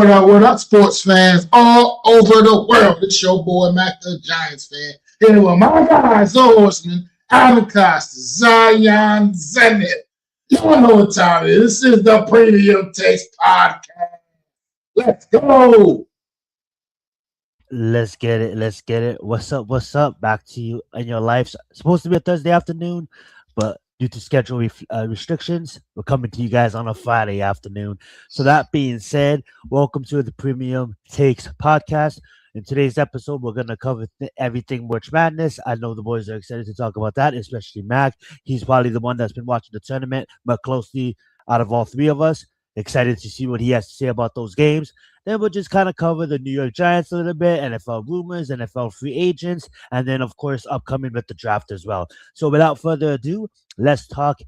what up, sports fans all over the world? It's your boy, MacDaGiantsFan, here with my guys, the Horsemen, Adam Costas, Zenith. Y'all know what time it is. This is the Premium Taste Podcast. Let's go. Let's get it. Let's get it. What's up? What's up? Back to you in your life. It's supposed to be a Thursday afternoon, but due to schedule restrictions, we're coming to you guys on a Friday afternoon. So that being said, welcome to the Premium Takes Podcast. In today's episode, we're going to cover everything March Madness. I know the boys are excited to talk about that, especially Mac. He's probably the one that's been watching the tournament more closely out of all three of us. Excited to see what he has to say about those games. Then we'll just kind of cover the New York Giants a little bit, NFL rumors, NFL free agents, and then, of course, upcoming with the draft as well. So without further ado, let's talk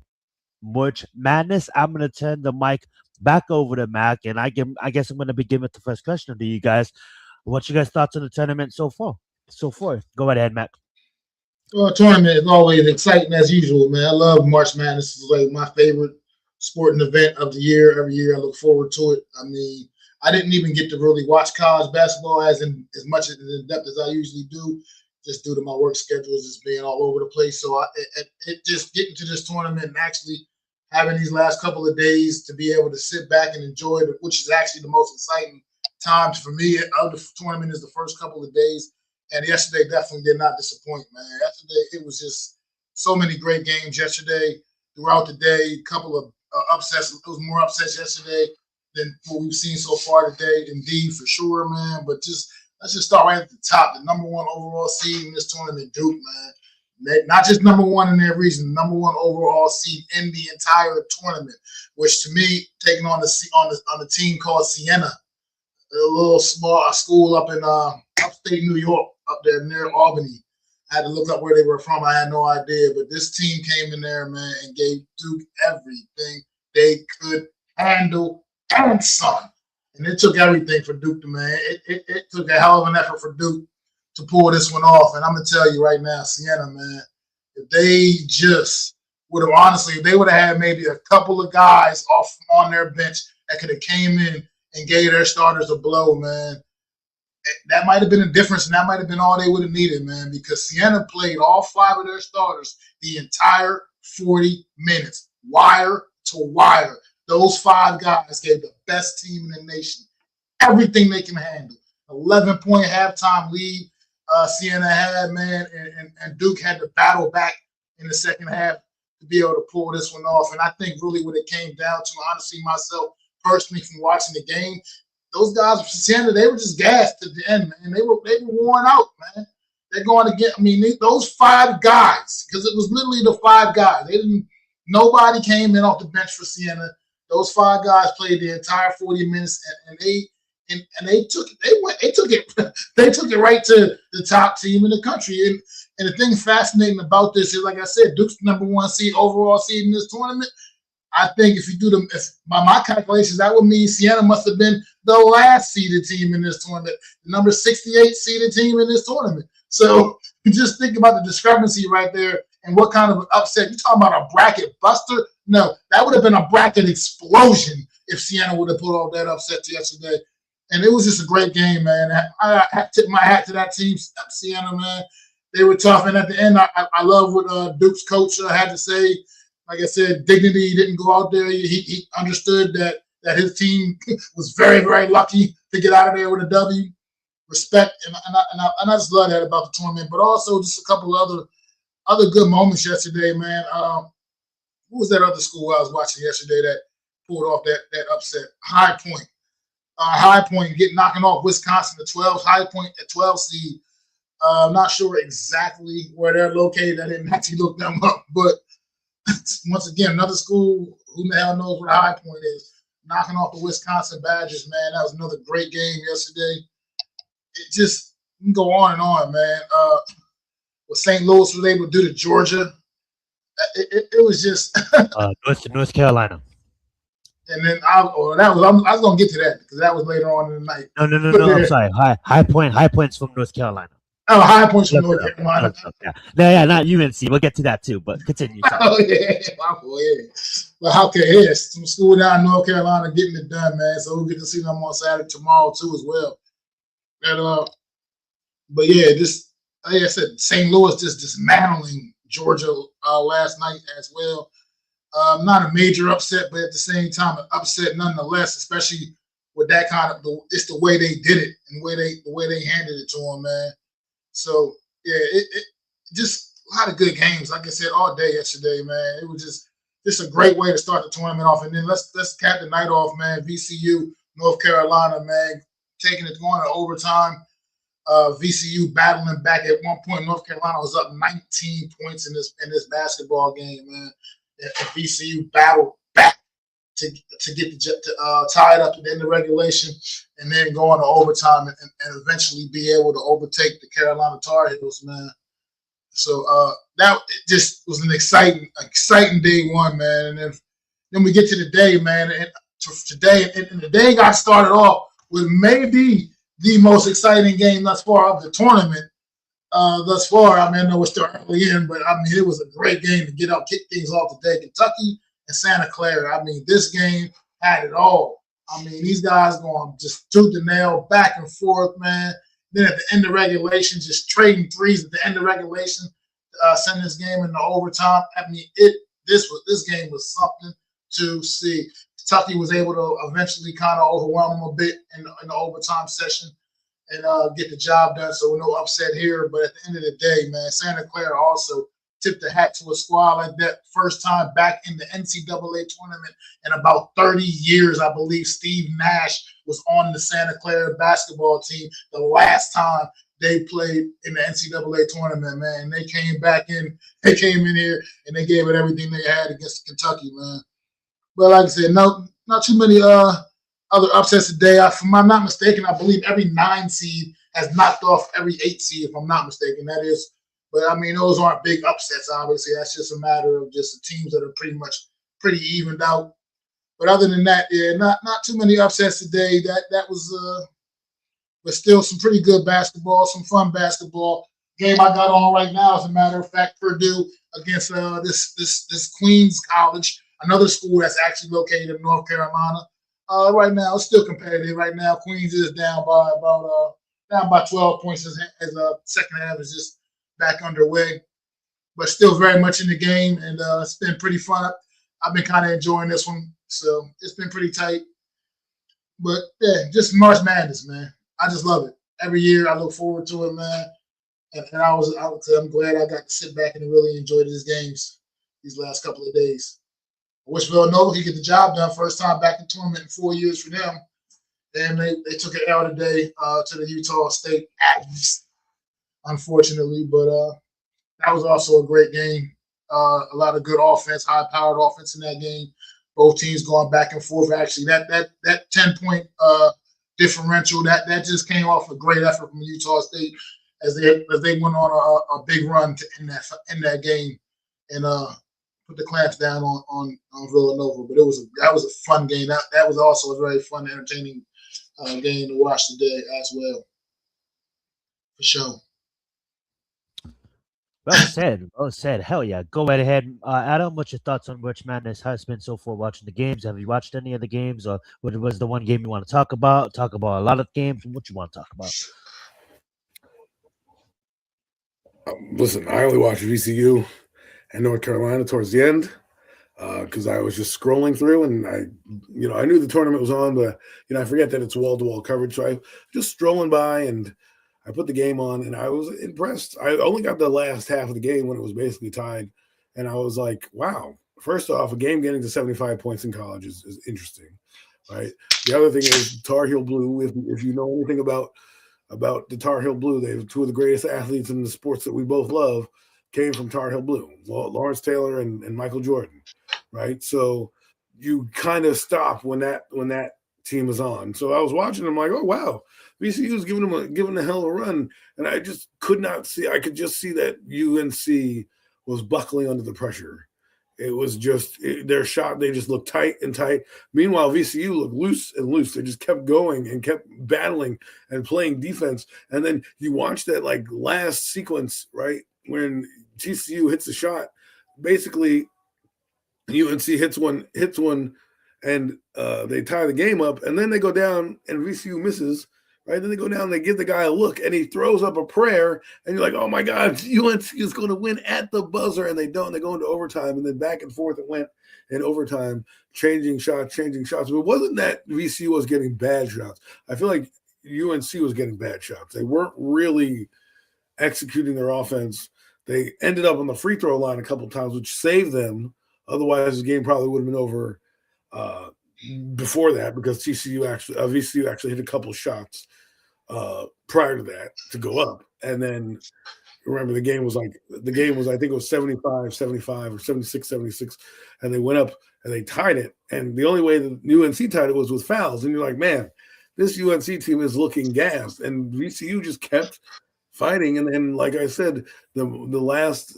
March Madness. I'm going to turn the mic back over to Mac, and I guess I'm going to begin with the first question to you guys. What's your guys' thoughts on the tournament so far? Go right ahead, Mac. Well, tournament is always exciting as usual, man. I love March Madness. It's like my favorite sporting event of the year. Every year I look forward to it. I mean, I didn't even get to really watch college basketball as much in depth as I usually do, just due to my work schedules just being all over the place. So it just getting to this tournament and actually having these last couple of days to be able to sit back and enjoy it, which is actually the most exciting times for me of the tournament, is the first couple of days. And yesterday definitely did not disappoint, man. Yesterday it was just so many great games yesterday throughout the day. A couple of upsets. It was more upsets yesterday than what we've seen so far today. Indeed, for sure, man. But let's just start right at the top. The number one overall seed in this tournament, Duke, man. Not just number one in their region, number one overall seed in the entire tournament. Which to me, taking on the team called Siena, a little small school up in upstate New York, up there near Albany. I had to look up where they were from. I had no idea. But this team came in there, man, and gave Duke everything they could handle and some. And it took everything for Duke to, man. It took a hell of an effort for Duke to pull this one off. And I'm going to tell you right now, Siena, man, if they just would have, honestly, if they would have had maybe a couple of guys off on their bench that could have came in and gave their starters a blow, man, that might have been a difference, and that might have been all they would have needed, man, because Siena played all five of their starters the entire 40 minutes, wire to wire. Those five guys gave the best team in the nation everything they can handle. 11-point halftime lead Siena had, man, and Duke had to battle back in the second half to be able to pull this one off. And I think really what it came down to, honestly, myself personally from watching the game, those guys from Siena, they were just gassed at the end, man. They were worn out, man. They're going to get, those five guys, because it was literally the five guys. Nobody came in off the bench for Siena. Those five guys played the entire 40 minutes, and they took it right to the top team in the country. And the thing fascinating about this is, like I said, Duke's number one seed, overall seed in this tournament. I think if you do by my calculations, that would mean Siena must have been the last seeded team in this tournament, the number 68 seeded team in this tournament. So just think about the discrepancy right there and what kind of upset. You're talking about a bracket buster? No, that would have been a bracket explosion if Siena would have put off that upset yesterday. And it was just a great game, man. I tip my hat to that team, Siena, man. They were tough. And at the end, I love what Duke's coach had to say. Like I said, dignity. He didn't go out there. He understood that his team was very, very lucky to get out of there with a W. Respect, and I just love that about the tournament. But also just a couple of other good moments yesterday, man. Who was that other school I was watching yesterday that pulled off that upset? High Point. High Point knocking off Wisconsin at 12. High Point at 12 seed. I'm not sure exactly where they're located. I didn't actually look them up, but once again, another school, who the hell knows where High Point is, knocking off the Wisconsin Badgers, man. That was another great game yesterday. It just can go on, man. What St. Louis was able to do to Georgia, it was just North Carolina. And then I was gonna get to that because that was later on in the night. No. I'm sorry. High Point's from North Carolina. Oh, high points from Look North it up. Carolina. Look it up, yeah. No, yeah, not UNC. We'll get to that too, but continue. Oh yeah, my boy. Yeah. But how can yes, some school down in North Carolina getting it done, man. So we'll get to see them on Saturday tomorrow too as well. And but yeah, just like I said, St. Louis just dismantling Georgia last night as well. Not a major upset, but at the same time, an upset nonetheless, especially with that kind of it's the way they did it and the way they handed it to them, man. So yeah, it just a lot of good games. Like I said, all day yesterday, man. It was just a great way to start the tournament off. And then let's cap the night off, man. VCU, North Carolina, man, taking it going to overtime. VCU battling back at one point. North Carolina was up 19 points in this basketball game, man. And VCU battled back to get tie it up at the end of regulation, and then go into overtime and eventually be able to overtake the Carolina Tar Heels, man. So that just was an exciting day one, man. And then we get to the day, man, and today, and the day got started off with maybe the most exciting game thus far of the tournament. Thus far, I mean, I know we're still early in, but I mean, it was a great game to kick things off today. Kentucky and Santa Clara. I mean, this game had it all. I mean, these guys going just tooth and nail, back and forth, man. Then at the end of regulation, just trading threes at the end of regulation, sending this game into overtime. I mean, this game was something to see. Kentucky was able to eventually kind of overwhelm them a bit in the overtime session and get the job done. So no upset here. But at the end of the day, man, Santa Clara also tipped the hat to a squad like that. First time back in the NCAA tournament in about 30 years, I believe Steve Nash was on the Santa Clara basketball team the last time they played in the NCAA tournament, man. They came in here and they gave it everything they had against Kentucky, man. But like I said, not too many other upsets today. If I'm not mistaken, I believe every 9 seed has knocked off every 8 seed, if I'm not mistaken. That is, but I mean, those aren't big upsets, obviously. That's just a matter of just the teams that are pretty evened out. But other than that, yeah, not too many upsets today. That was but still some pretty good basketball, some fun basketball. Game I got on right now, as a matter of fact, Purdue against this Queens College, another school that's actually located in North Carolina. Right now, it's still competitive. Right now, Queens is down by 12 points as second half is just back underway, but still very much in the game, and it's been pretty fun. I've been kind of enjoying this one, so it's been pretty tight. But yeah, just March Madness, man. I just love it. Every year, I look forward to it, man. And I'm glad I got to sit back and really enjoy these games these last couple of days. I wish Villanova could get the job done. First time back in tournament in 4 years for them. And they took an L today to the Utah State Aggies, unfortunately. But that was also a great game. A lot of good offense, high-powered offense in that game. Both teams going back and forth. Actually, that 10-point differential that just came off a great effort from Utah State as they went on a big run to end that game and put the clamps down on Villanova. But that was a fun game. That was also a very fun, entertaining game to watch today as well, for sure. Well said. Hell yeah. Go right ahead. Adam, what's your thoughts on March Madness? How it's been so far watching the games? Have you watched any of the games? Or what was the one game you want to talk about? Talk about a lot of games. What you want to talk about? Listen, I only watched VCU and North Carolina towards the end because I was just scrolling through and I knew the tournament was on, but I forget that it's wall-to-wall coverage. So I just strolling by and I put the game on and I was impressed. I only got the last half of the game when it was basically tied. And I was like, wow, first off, a game getting to 75 points in college is interesting, right? The other thing is Tar Heel Blue. If you know anything about the Tar Heel Blue, they have two of the greatest athletes in the sports that we both love came from Tar Heel Blue, Lawrence Taylor and Michael Jordan, right? So you kind of stop when that team was on. So I was watching, I'm like, oh, wow. VCU was giving them a hell of a run, and I just could not see. I could just see that UNC was buckling under the pressure, It was just their shot. They just looked tight and tight. Meanwhile, VCU looked loose and loose. They just kept going and kept battling and playing defense. And then you watch that like last sequence, right, when TCU hits a shot. Basically, UNC hits one, and they tie the game up. And then they go down, and VCU misses. Right, then they go down, they give the guy a look, and he throws up a prayer, and you're like, oh my God, UNC is going to win at the buzzer, and they don't. They go into overtime, and then back and forth it went in overtime, changing shots. But it wasn't that VCU was getting bad shots. I feel like UNC was getting bad shots. They weren't really executing their offense. They ended up on the free throw line a couple of times, which saved them. Otherwise, the game probably would have been over before that, because VCU actually hit a couple shots prior to that to go up. And then remember the game was I think it was 75-75 or 76-76, and they went up and they tied it. And the only way the UNC tied it was with fouls. And you're like, man, this UNC team is looking gassed. And VCU just kept fighting. And then, like I said, the last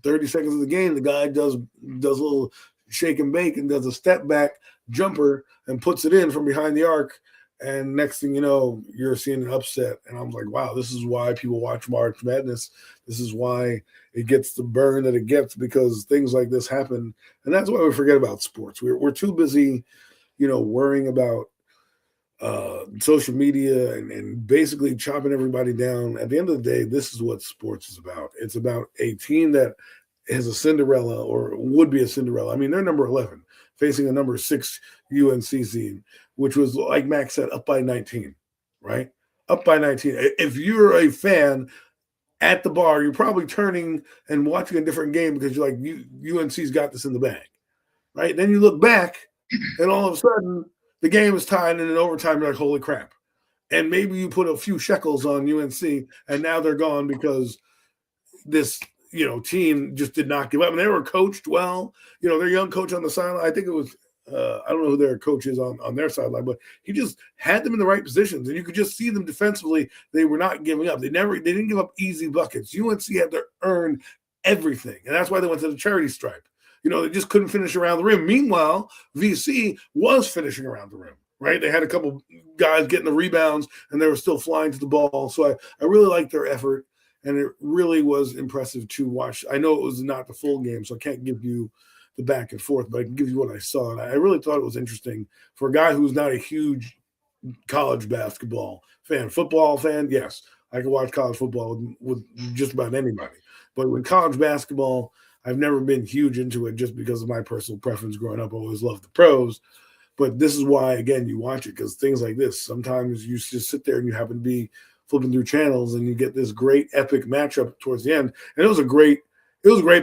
30 seconds of the game, the guy does a little shake and bake and does a step back jumper and puts it in from behind the arc. And next thing you know, you're seeing an upset. And I'm like, wow, this is why people watch March Madness. This is why it gets the burn that it gets, because things like this happen. And that's why we forget about sports. We're too busy, worrying about social media and basically chopping everybody down. At the end of the day, this is what sports is about. It's about a team that is a Cinderella, or would be a Cinderella. I mean, they're number 11, facing a number 6 UNC team, which was, like Max said, up by 19, right? Up by 19. If you're a fan at the bar, you're probably turning and watching a different game because you're like, UNC's got this in the bag, right? Then you look back, and all of a sudden, the game is tied, and in overtime, you're like, holy crap. And maybe you put a few shekels on UNC, and now they're gone because this team just did not give up. And they were coached well. Their young coach on the sideline, I think it was, I don't know who their coach is on their sideline, but he just had them in the right positions. And you could just see them defensively. They were not giving up. They didn't give up easy buckets. UNC had to earn everything. And that's why they went to the charity stripe. They just couldn't finish around the rim. Meanwhile, VC was finishing around the rim, right? They had a couple guys getting the rebounds, and they were still flying to the ball. So I really liked their effort. And it really was impressive to watch. I know it was not the full game, so I can't give you the back and forth, but I can give you what I saw. And I really thought it was interesting for a guy who's not a huge college basketball fan. Football fan, yes. I can watch college football with just about anybody. But with college basketball, I've never been huge into it just because of my personal preference growing up. I always loved the pros. But this is why, again, you watch it, because things like this, sometimes you just sit there and you happen to be flipping through channels, and you get this great epic matchup towards the end. And it was a great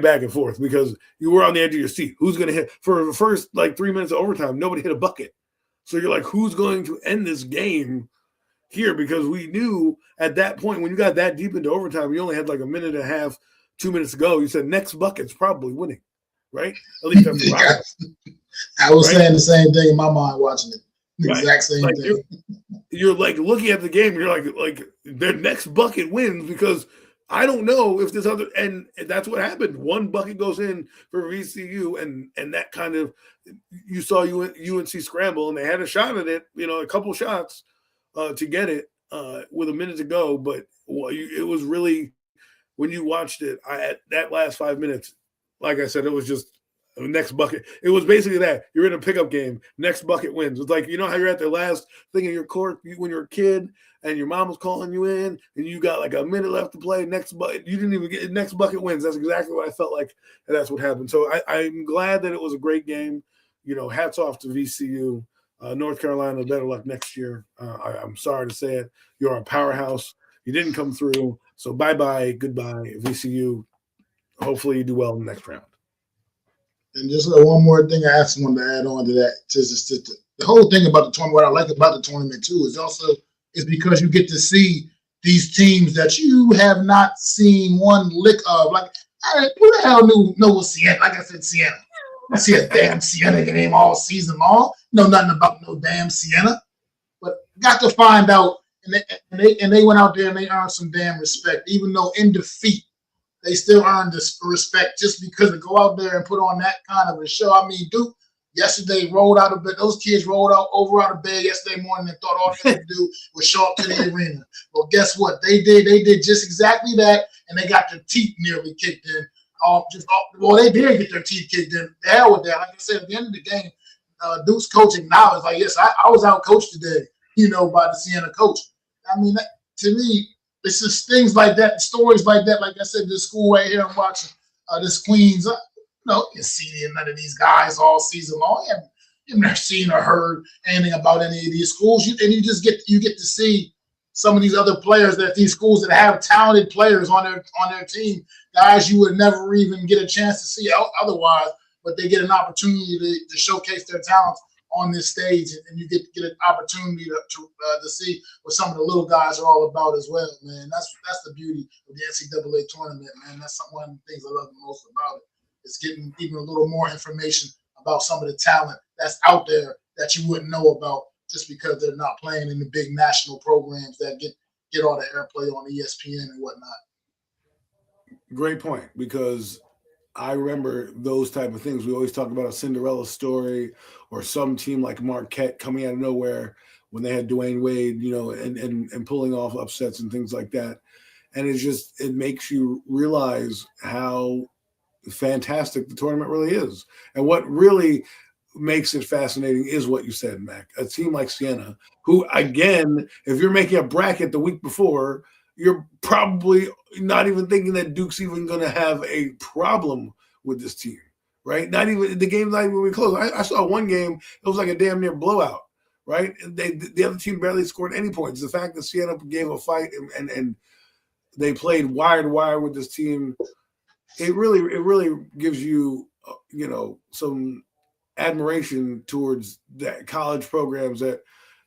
back and forth, because you were on the edge of your seat. Who's going to hit? For the first 3 minutes of overtime, nobody hit a bucket. So you're like, who's going to end this game here? Because we knew at that point, when you got that deep into overtime, you only had like a minute and a half, 2 minutes to go. You said next bucket's probably winning, right? At least that's what I was saying the same thing in my mind watching it. The right. exact same thing. You're like looking at the game, you're like their next bucket wins, because I don't know if this other, and that's what happened. One bucket goes in for VCU, and that kind of, you saw UNC scramble, and they had a shot at it, a couple shots to get it with a minute to go. But it was really, when you watched it, that last 5 minutes, like I said, it was just next bucket. It was basically that. You're in a pickup game. Next bucket wins. It's like, how you're at the last thing in your court when you're a kid and your mom was calling you in and you got like a minute left to play. Next bucket. You didn't even get next bucket wins. That's exactly what I felt like. And that's what happened. So I'm glad that it was a great game. Hats off to VCU. North Carolina, better luck next year. I'm sorry to say it. You're a powerhouse. You didn't come through. So bye-bye. Goodbye, VCU. Hopefully you do well in the next round. And just one more thing I actually wanted to add on to that. The whole thing about the tournament, what I like about the tournament too, is because you get to see these teams that you have not seen one lick of. Like, who the hell know Siena? Like I said, Siena. I see a damn Siena game all season long. Know nothing about no damn Siena. But got to find out, and they went out there and they earned some damn respect, even though in defeat. they still earn this respect just because they go out there and put on that kind of a show. I mean, Duke yesterday rolled out of bed. Those kids rolled out of bed yesterday morning and thought all they had to do was show up to the arena. Well, guess what? They did just exactly that, and they got their teeth nearly kicked in. They did get their teeth kicked in. The hell with that. Like I said, at the end of the game, Duke's coach acknowledged, like, yes, I was out coached today, by the Siena coach. I mean, to me, it's just things like that, stories like that. Like I said, this school right here, I'm watching this Queens. You see none of these guys all season long. You've never seen or heard anything about any of these schools. You get to see some of these other players that these schools that have talented players on their team, guys you would never even get a chance to see otherwise, but they get an opportunity to showcase their talents on this stage, and you get an opportunity to see what some of the little guys are all about as well, man. That's the beauty of the NCAA tournament, man. That's one of the things I love the most about it. Is getting even a little more information about some of the talent that's out there that you wouldn't know about just because they're not playing in the big national programs that get all the airplay on ESPN and whatnot. Great point, because I remember those type of things. We always talk about a Cinderella story or some team like Marquette coming out of nowhere when they had Dwayne Wade, and pulling off upsets and things like that. And it makes you realize how fantastic the tournament really is. And what really makes it fascinating is what you said, Mac. A team like Siena, who, again, if you're making a bracket the week before, you're probably not even thinking that Duke's even going to have a problem with this team, right? Not even the game's not even really close. I saw one game, it was like a damn near blowout, right? The other team barely scored any points. The fact that Siena gave a fight and they played wire to wire with this team, it really gives you, some admiration towards that college programs, that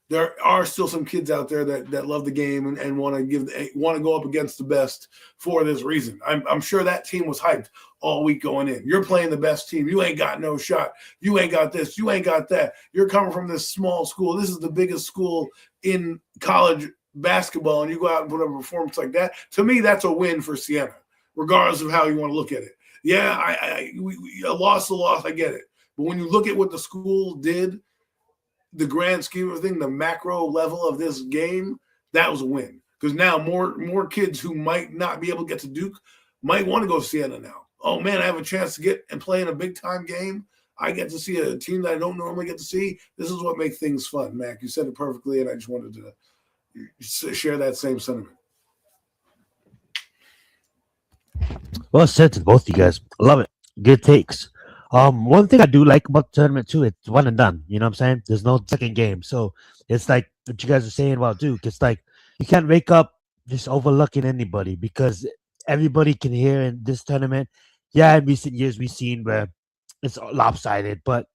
there are still some kids out there that love the game and want to go up against the best for this reason. I'm sure that team was hyped all week going in. You're playing the best team. You ain't got no shot. You ain't got this. You ain't got that. You're coming from this small school. This is the biggest school in college basketball, and you go out and put up a performance like that. To me, that's a win for Siena, regardless of how you want to look at it. Yeah, a loss, I get it. But when you look at what the school did, the grand scheme of thing, the macro level of this game, that was a win. Because now more kids who might not be able to get to Duke might want to go to Siena now. Oh, man, I have a chance to get and play in a big-time game. I get to see a team that I don't normally get to see. This is what makes things fun, Mac. You said it perfectly, and I just wanted to share that same sentiment. Well said to both of you guys. Love it. Good takes. One thing I do like about the tournament too, it's one and done. You know what I'm saying? There's no second game. So it's like what you guys are saying about Duke. It's like you can't wake up just overlooking anybody, because everybody can hear in this tournament. Yeah, in recent years we've seen where it's lopsided, but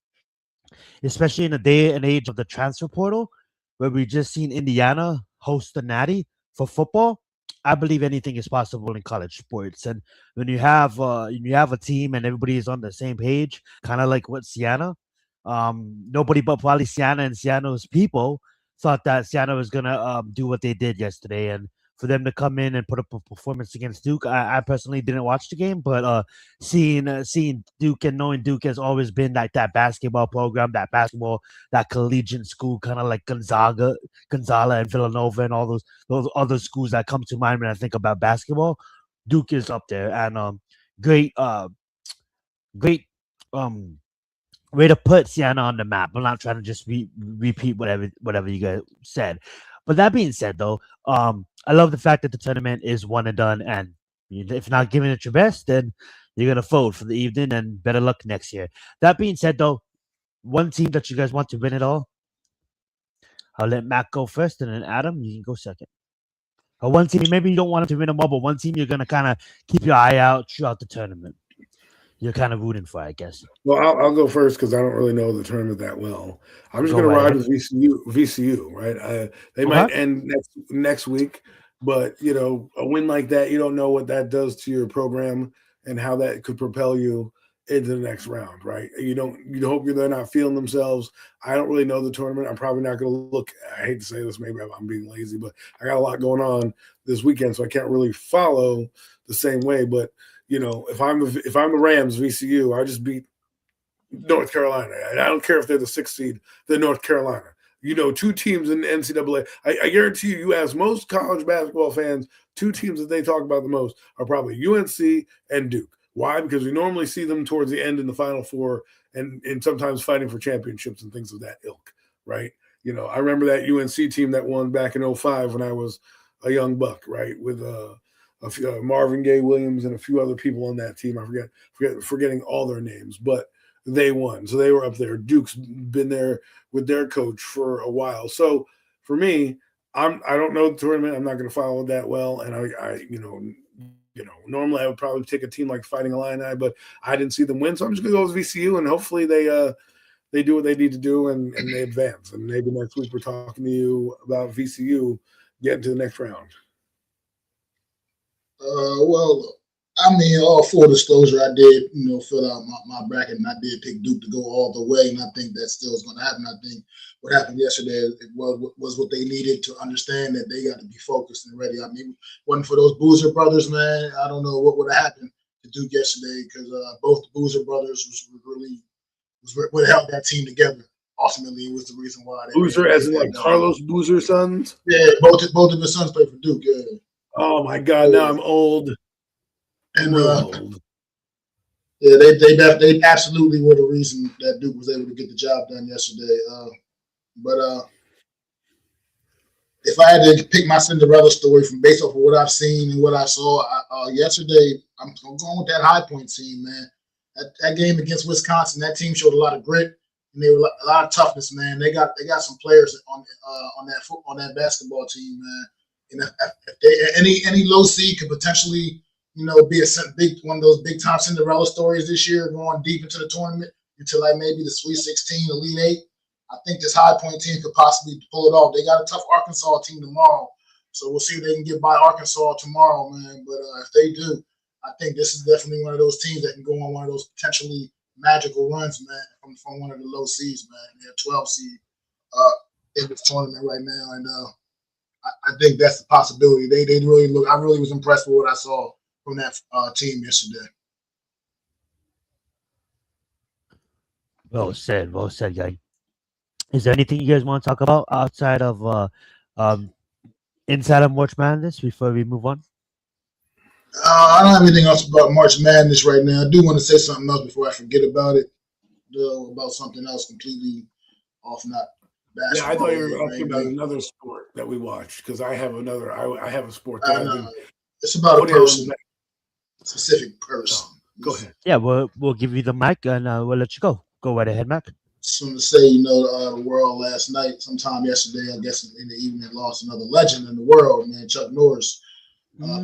especially in the day and age of the transfer portal, where we just seen Indiana host the Natty for football, I believe anything is possible in college sports. And when you have a team and everybody is on the same page, kind of like what Siena, nobody but probably Siena and Sienna's people thought that Siena was gonna do what they did yesterday, and for them to come in and put up a performance against Duke. I personally didn't watch the game, but seeing Duke and knowing Duke has always been like that basketball program, that collegiate school, kind of like Gonzaga and Villanova and all those other schools that come to mind when I think about basketball. Duke is up there, and great way to put Siena on the map. I'm not trying to just repeat whatever you guys said. But that being said, though, I love the fact that the tournament is one and done, and if not giving it your best, then you're gonna fold for the evening, and better luck next year. That being said, though, one team that you guys want to win it all, I'll let Matt go first, and then Adam, you can go second. Or one team, maybe you don't want them to win them all, but one team you're gonna kind of keep your eye out throughout the tournament. You're kind of rooting for, I guess. Well, I'll go first because I don't really know the tournament that well. I'm just going to ride with VCU, right? They might end next week, but a win like that, you don't know what that does to your program and how that could propel you into the next round, right? You hope they're not feeling themselves. I don't really know the tournament. I'm probably not going to look. I hate to say this, maybe I'm being lazy, but I got a lot going on this weekend, so I can't really follow the same way. But if I'm the Rams, VCU, I just beat North Carolina. And I don't care if they're the 6th seed, they're North Carolina. 2 teams in the NCAA. I guarantee you ask most college basketball fans, 2 teams that they talk about the most are probably UNC and Duke. Why? Because we normally see them towards the end in the Final Four and sometimes fighting for championships and things of that ilk, right? I remember that UNC team that won back in 2005 when I was a young buck, right, with Marvin Gaye Williams and a few other people on that team. I forgetting all their names, but they won. So they were up there. Duke's been there with their coach for a while. So for me, I don't know the tournament. I'm not going to follow it that well. And I normally I would probably take a team like Fighting Illini, but I didn't see them win. So I'm just going to go with VCU, and hopefully they do what they need to do and they advance. And maybe next week we're talking to you about VCU getting to the next round. All full disclosure, I did, fill out my bracket, and I did pick Duke to go all the way, and I think that still is going to happen. I think what happened yesterday was what they needed to understand that they got to be focused and ready. Wasn't for those Boozer brothers, man, I don't know what would have happened to Duke yesterday, because both the Boozer brothers was what held that team together. Ultimately, it was the reason why. Boozer, as in like Carlos Boozer's sons? Yeah, both of his sons played for Duke, yeah. Oh, my God, now I'm old. And they absolutely were the reason that Duke was able to get the job done yesterday. But if I had to pick my Cinderella story from based off of what I've seen and what I saw yesterday, I'm going with that High Point team, man. That game against Wisconsin, that team showed a lot of grit and they were a lot of toughness, man. They got some players on that basketball team, man. And if they, any low seed could potentially, be one of those big time Cinderella stories this year, going deep into the tournament into like maybe the Sweet 16, Elite 8. I think this High Point team could possibly pull it off. They got a tough Arkansas team tomorrow, so we'll see if they can get by Arkansas tomorrow, man. But if they do, I think this is definitely one of those teams that can go on one of those potentially magical runs, man, from one of the low seeds, man. They're 12 seed in this tournament right now, and I think that's the possibility. They really look. I really was impressed with what I saw from that team yesterday. Well said, guy. Is there anything you guys want to talk about outside of inside of March Madness before we move on? I don't have anything else about March Madness right now. I do want to say something else before I forget about it. About something else completely off, not basketball. Yeah, I thought you were asking about another sport that we watched, because I have another. I have a sport that it's about a person, a specific person. Go ahead. Yeah, we'll give you the mic and we'll let you go. Go right ahead, Mac. Just want to say, the world last night, sometime yesterday, I guess in the evening, lost another legend in the world, man. Chuck Norris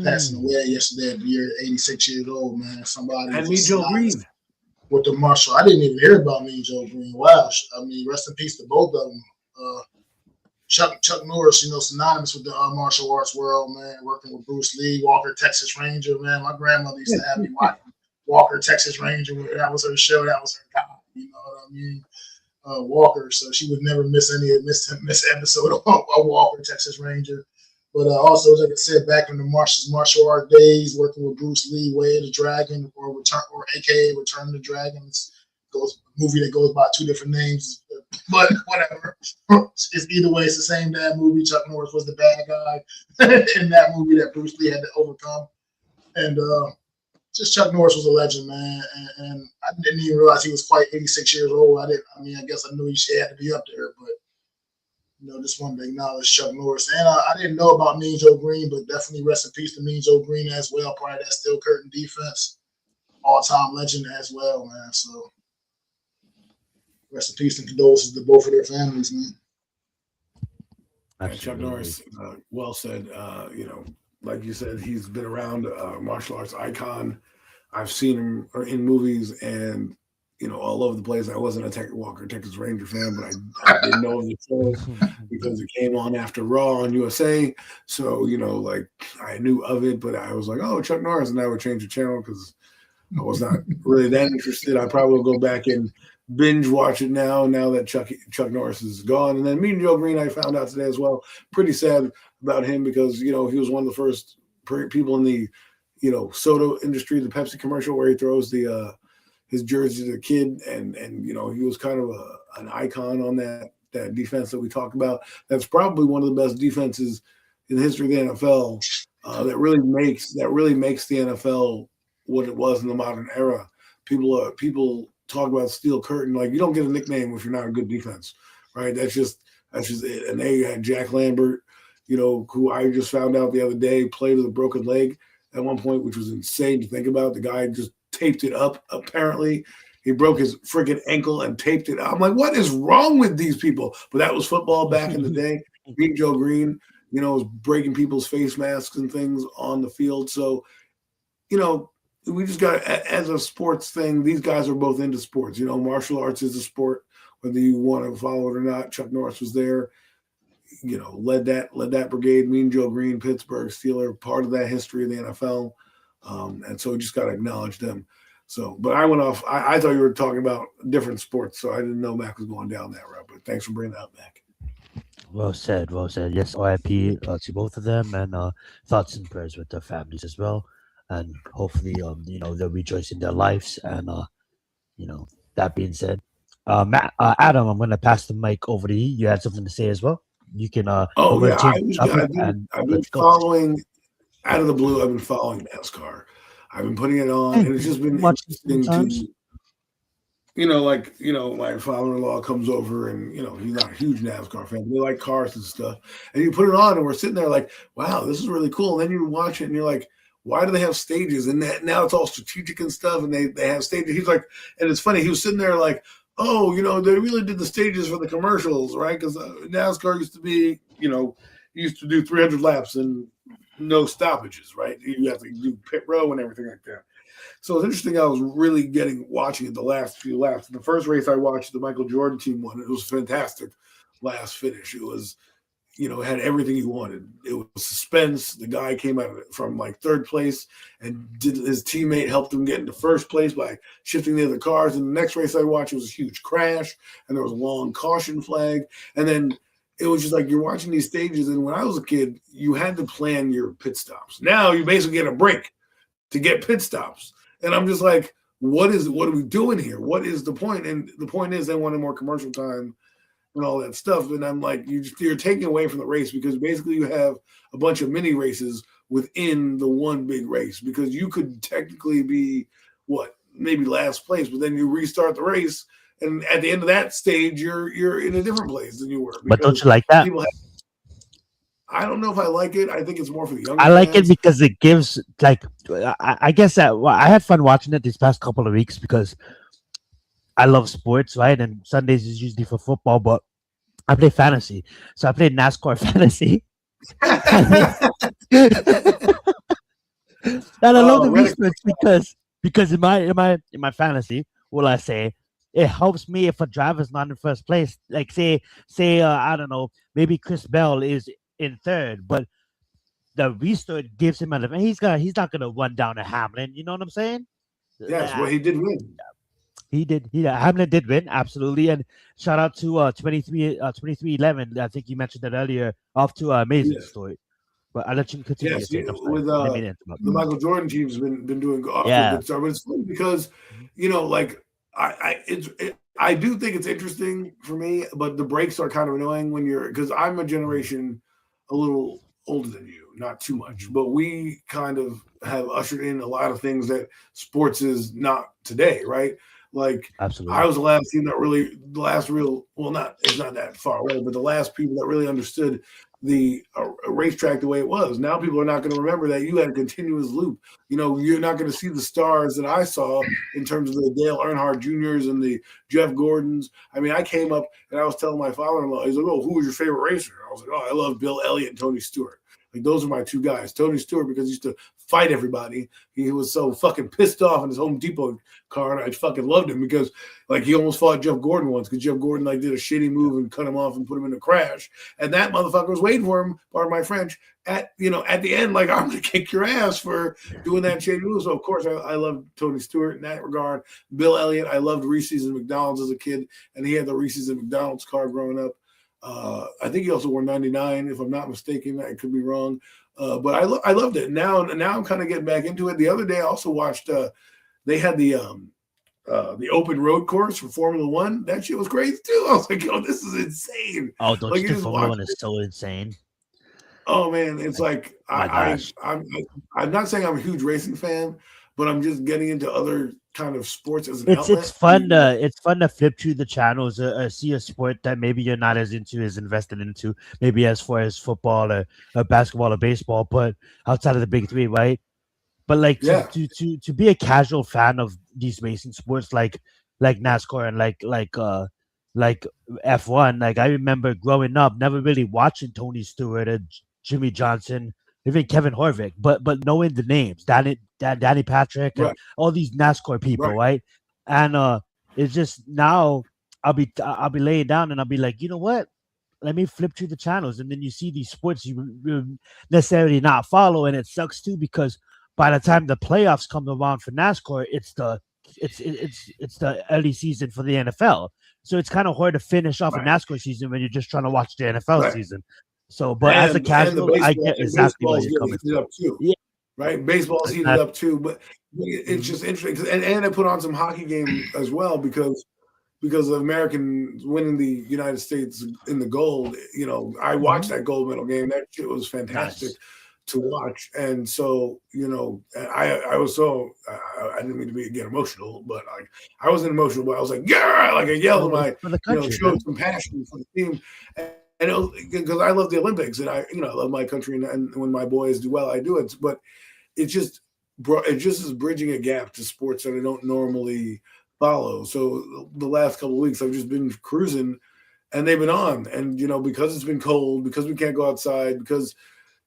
passing away yesterday at the year 86 years old, man. Somebody. And Mean Joe Green. With the martial, I didn't even hear about Mean Joe Green. Wow, rest in peace to both of them. Chuck Norris, synonymous with the martial arts world, man. Working with Bruce Lee, Walker, Texas Ranger, man. My grandmother used to have me watching Walker, Texas Ranger. That was her show. That was her god. You know what I mean? Walker, so she would never miss episode of Walker, Texas Ranger. But also, like I said, back in the martial art days, working with Bruce Lee, Way of the Dragon, or AKA Return of the Dragon. It's a movie that goes by 2 different names, but whatever. It's either way, it's the same damn movie. Chuck Norris was the bad guy in that movie that Bruce Lee had to overcome. And just Chuck Norris was a legend, man. And I didn't even realize he was quite 86 years old. I guess I knew he had to be up there, but just wanted to acknowledge Chuck Norris. And I didn't know about Mean Joe Green, but definitely rest in peace to Mean Joe Green as well. Part of that Steel Curtain defense. All-time legend as well, man. So rest in peace and condolences to both of their families, man. Chuck Norris, well said. Like you said, he's been around, martial arts icon. I've seen him in movies and all over the place. I wasn't a Walker Texas Ranger fan, but I didn't know of the show because it came on after Raw on USA. So, I knew of it, but I was like, oh, Chuck Norris, and I would change the channel because I was not really that interested. I probably will go back and binge watch it now that Chuck Norris is gone. And then Mean Joe Green, I found out today as well. Pretty sad about him because, he was one of the first people in the soda industry, the Pepsi commercial where he throws the his jersey to the kid, and he was kind of an icon on that defense that we talked about. That's probably one of the best defenses in the history of the NFL. That really makes the NFL what it was in the modern era. People talk about steel curtain, like you don't get a nickname if you're not a good defense, right? That's just it. And they had Jack Lambert, who I just found out the other day played with a broken leg at one point, which was insane to think about. The guy just taped it up. Apparently, he broke his freaking ankle and taped it up. I'm like, what is wrong with these people? But that was football back in the day. Mean Joe Green, was breaking people's face masks and things on the field. So, we just got, as a sports thing, these guys are both into sports. Martial arts is a sport, whether you want to follow it or not. Chuck Norris was there, led that brigade. Mean Joe Green, Pittsburgh Steeler, part of that history of the NFL. And so we just got to acknowledge them. So, but I went off. I thought you were talking about different sports, so I didn't know Mac was going down that route. But thanks for bringing that up, Mac. Well said. Well said. Yes, RIP to both of them, and thoughts and prayers with their families as well. And hopefully, they'll rejoice in their lives. And that being said, Matt, Adam, I'm going to pass the mic over to you. You had something to say as well. You can. I've been following out of the blue. I've been following NASCAR. I've been putting it on, and it's just been interesting to, my father-in-law comes over, and he's not a huge NASCAR fan. They like cars and stuff, and you put it on, and we're sitting there like, wow, this is really cool. And then you watch it, and you're like, why do they have stages? And now it's all strategic and stuff, and they have stages. He's like, and it's funny. He was sitting there like, oh, they really did the stages for the commercials, right? Because NASCAR used to be, used to do 300 laps and no stoppages, right? You have to do pit row and everything like that. So it's interesting. I was really watching it the last few laps. In the first race I watched, the Michael Jordan team won. It was fantastic last finish. It was, it had everything you wanted. It was suspense. The guy came out of it from like third place, and his teammate helped him get into first place by shifting the other cars. And the next race I watched, it was a huge crash, and there was a long caution flag. And then it was just like you're watching these stages. And when I was a kid, you had to plan your pit stops. Now you basically get a break to get pit stops. And I'm just like, what are we doing here? What is the point? And the point is they wanted more commercial time and all that stuff. And I'm like, you're taking away from the race, because basically you have a bunch of mini races within the one big race, because you could technically be maybe last place, but then you restart the race. And at the end of that stage, you're in a different place than you were. But don't you like that? I don't know if I like it. I think it's more for the younger I like fans. it because it gives, I guess that I had fun watching it these past couple of weeks, because I love sports, right? And Sundays is usually for football, but I play fantasy. So I played NASCAR fantasy. And I love the research because in my fantasy, will I say, it helps me if a driver's not in first place. Like say I don't know, maybe Chris Bell is in third, but the restart gives him an. He's not gonna run down a Hamlin. You know what I'm saying? Yes, well, he did win. He did. Hamlin did win, absolutely. And shout out to 2311. I think you mentioned that earlier. Off to an amazing story. But I'll let you continue. Yes, with the Michael Jordan team's been doing good stuff. But it's funny because I do think it's interesting for me, but the breaks are kind of annoying because I'm a generation a little older than you, not too much, but we kind of have ushered in a lot of things that sports is not today, right? Like, absolutely. I was the last team it's not that far away, but the last people that really understood the racetrack the way it was. Now people are not going to remember that you had a continuous loop. You're not going to see the stars that I saw in terms of the Dale Earnhardt Jr.'s and the Jeff Gordons. I mean, I came up and I was telling my father-in-law, he's like, oh, who was your favorite racer? I was like, oh, I love Bill Elliott and Tony Stewart. Like, those are my two guys. Tony Stewart, because he used to fight everybody. He was so fucking pissed off in his Home Depot car, and I fucking loved him because, he almost fought Jeff Gordon once because Jeff Gordon, did a shitty move and cut him off and put him in a crash. And that motherfucker was waiting for him, pardon my French, at the end, I'm going to kick your ass for doing that shitty move. So, of course, I love Tony Stewart in that regard. Bill Elliott, I loved Reese's and McDonald's as a kid, and he had the Reese's and McDonald's car growing up. I think he also wore 99, if I'm not mistaken. I could be wrong. But I loved it. Now I'm kind of getting back into it. The other day I also watched. They had the open road course for Formula One. That shit was crazy too. I was like, yo, this is insane. Oh, don't Like, you think Formula One is so insane? Oh man, it's like I'm not saying I'm a huge racing fan, but I'm just getting into other kind of sports as an outlet. It's fun to flip through the channels, see a sport that maybe you're not as invested into, maybe as far as football or basketball or baseball, but outside of the big three, right? But like to be a casual fan of these racing sports like NASCAR and like F1, like I remember growing up, never really watching Tony Stewart or Jimmy Johnson, even Kevin Harvick, but knowing the names, Danny Patrick, and all these NASCAR people, right? And it's just now I'll be laying down and I'll be like, you know what? Let me flip through the channels, and then you see these sports you necessarily not follow, and it sucks too because by the time the playoffs come around for NASCAR, it's the early season for the NFL. So it's kind of hard to finish off a NASCAR season when you're just trying to watch the NFL season. So, but as a casual, I get exactly where you're coming from. Yeah. Right, baseball's heated up too, but it's just interesting. And I put on some hockey game as well because of Americans winning the United States in the gold. You know, I watched that gold medal game. That shit was fantastic to watch. And so, you know, I was so I didn't mean to get emotional, but I wasn't emotional, but I was like, yeah, like I yelled at my, showed some passion for the team. And because I love the Olympics and I love my country, and when my boys do well, I do it. But it just is bridging a gap to sports that I don't normally follow. So the last couple of weeks I've just been cruising, and they've been on. And because it's been cold, because we can't go outside, because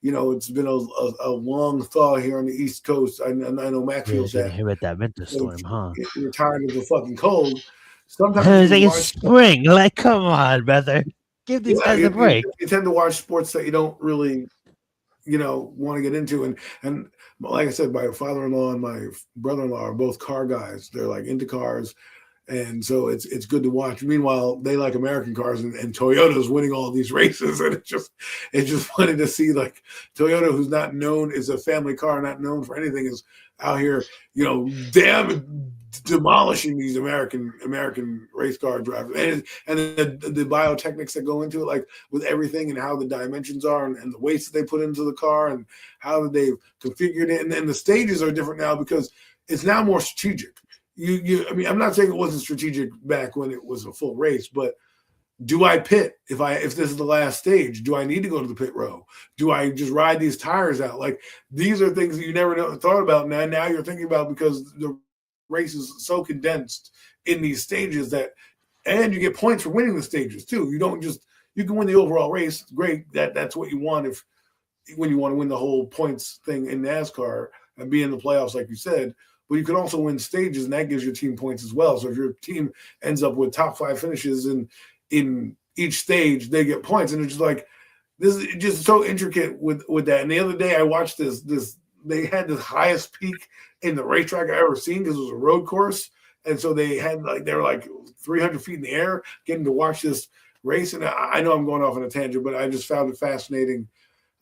it's been a long thaw here on the East Coast. I know Mac feels that. Here at that winter storm, huh? You're tired of the fucking cold. Sometimes it's spring. Like, come on, brother. Give these guys a break. You tend to watch sports that you don't really, want to get into. And like I said, my father-in-law and my brother-in-law are both car guys. They're like into cars. And so it's good to watch. Meanwhile, they like American cars, and Toyota's winning all these races. And it's just funny to see, like, Toyota, who's not known, is a family car, not known for anything, is out here, demolishing these American race car drivers, and the biotechnics that go into it, like with everything and how the dimensions are and the weights that they put into the car and how they've configured it, and the stages are different now because it's now more strategic. I mean, I'm not saying it wasn't strategic back when it was a full race, but do I pit if this is the last stage? Do I need to go to the pit row? Do I just ride these tires out? Like, these are things that you never thought about. Now you're thinking about, because the race is so condensed in these stages and you get points for winning the stages too. You can win the overall race. Great. That's what you want when you want to win the whole points thing in NASCAR and be in the playoffs, like you said. But you can also win stages, and that gives your team points as well. So if your team ends up with top 5 finishes in each stage, they get points. And it's just like, this is just so intricate with that. And the other day I watched this they had the highest peak in the racetrack I ever seen because it was a road course. And so they were like 300 feet in the air getting to watch this race. And I know I'm going off on a tangent, but I just found it fascinating.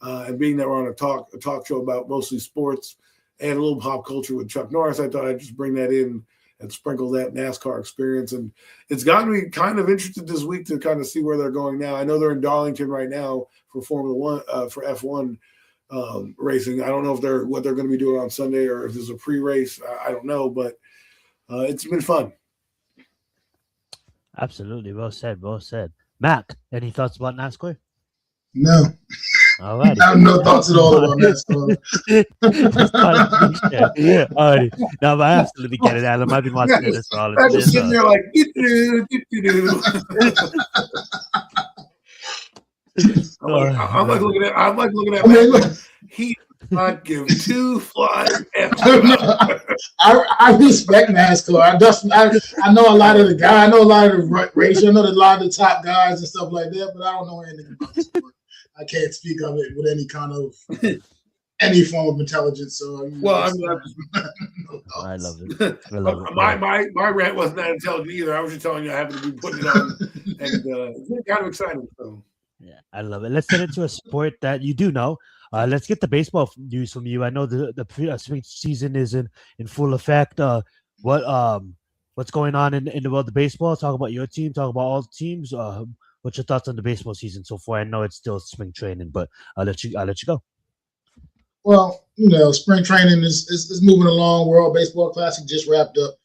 And being that we're on a talk show about mostly sports and a little pop culture with Chuck Norris, I thought I'd just bring that in and sprinkle that NASCAR experience. And it's gotten me kind of interested this week to kind of see where they're going now. I know they're in Darlington right now for Formula One, for F1 racing. I don't know what they're going to be doing on Sunday, or if there's a pre-race. I don't know, but it's been fun. Absolutely. Well said. Mac, any thoughts about NASCAR? No. All right. I have no thoughts at all about NASCAR. Alrighty. No, but I absolutely get it, Adam. I've been watching it as well. I'm just sitting there like, I'm like looking at he does not give 2 flying F's. I respect NASCAR. I know a lot of the guys. I know a lot of the racers. I know a lot of the top guys and stuff like that, but I don't know anything about the sport. I can't speak of it with any kind of any form of intelligence. So, I love it. My rant wasn't that intelligent either. I was just telling you I happen to be putting it on, and it's kind of exciting. So. Yeah, I love it. Let's get into a sport that you do know. Let's get the baseball news from you. I know the spring season is in full effect. What's going on in the world of baseball? Talk about your team. Talk about all the teams. What's your thoughts on the baseball season so far? I know it's still spring training, but I'll let you go. Well, spring training is moving along. World Baseball Classic just wrapped up.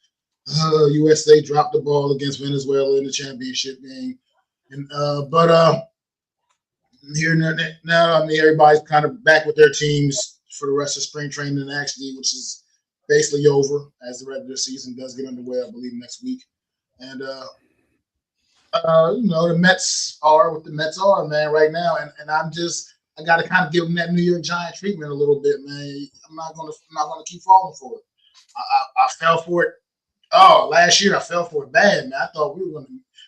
USA dropped the ball against Venezuela in the championship game, but here now, I mean, everybody's kind of back with their teams for the rest of spring training, actually, which is basically over as the regular season does get underway, I believe, next week. And the Mets are what the Mets are, man, right now, and I got to kind of give them that New York Giant treatment a little bit, man. I'm not gonna keep falling for it. I fell for it. Oh, last year I fell for it bad, man. I thought we were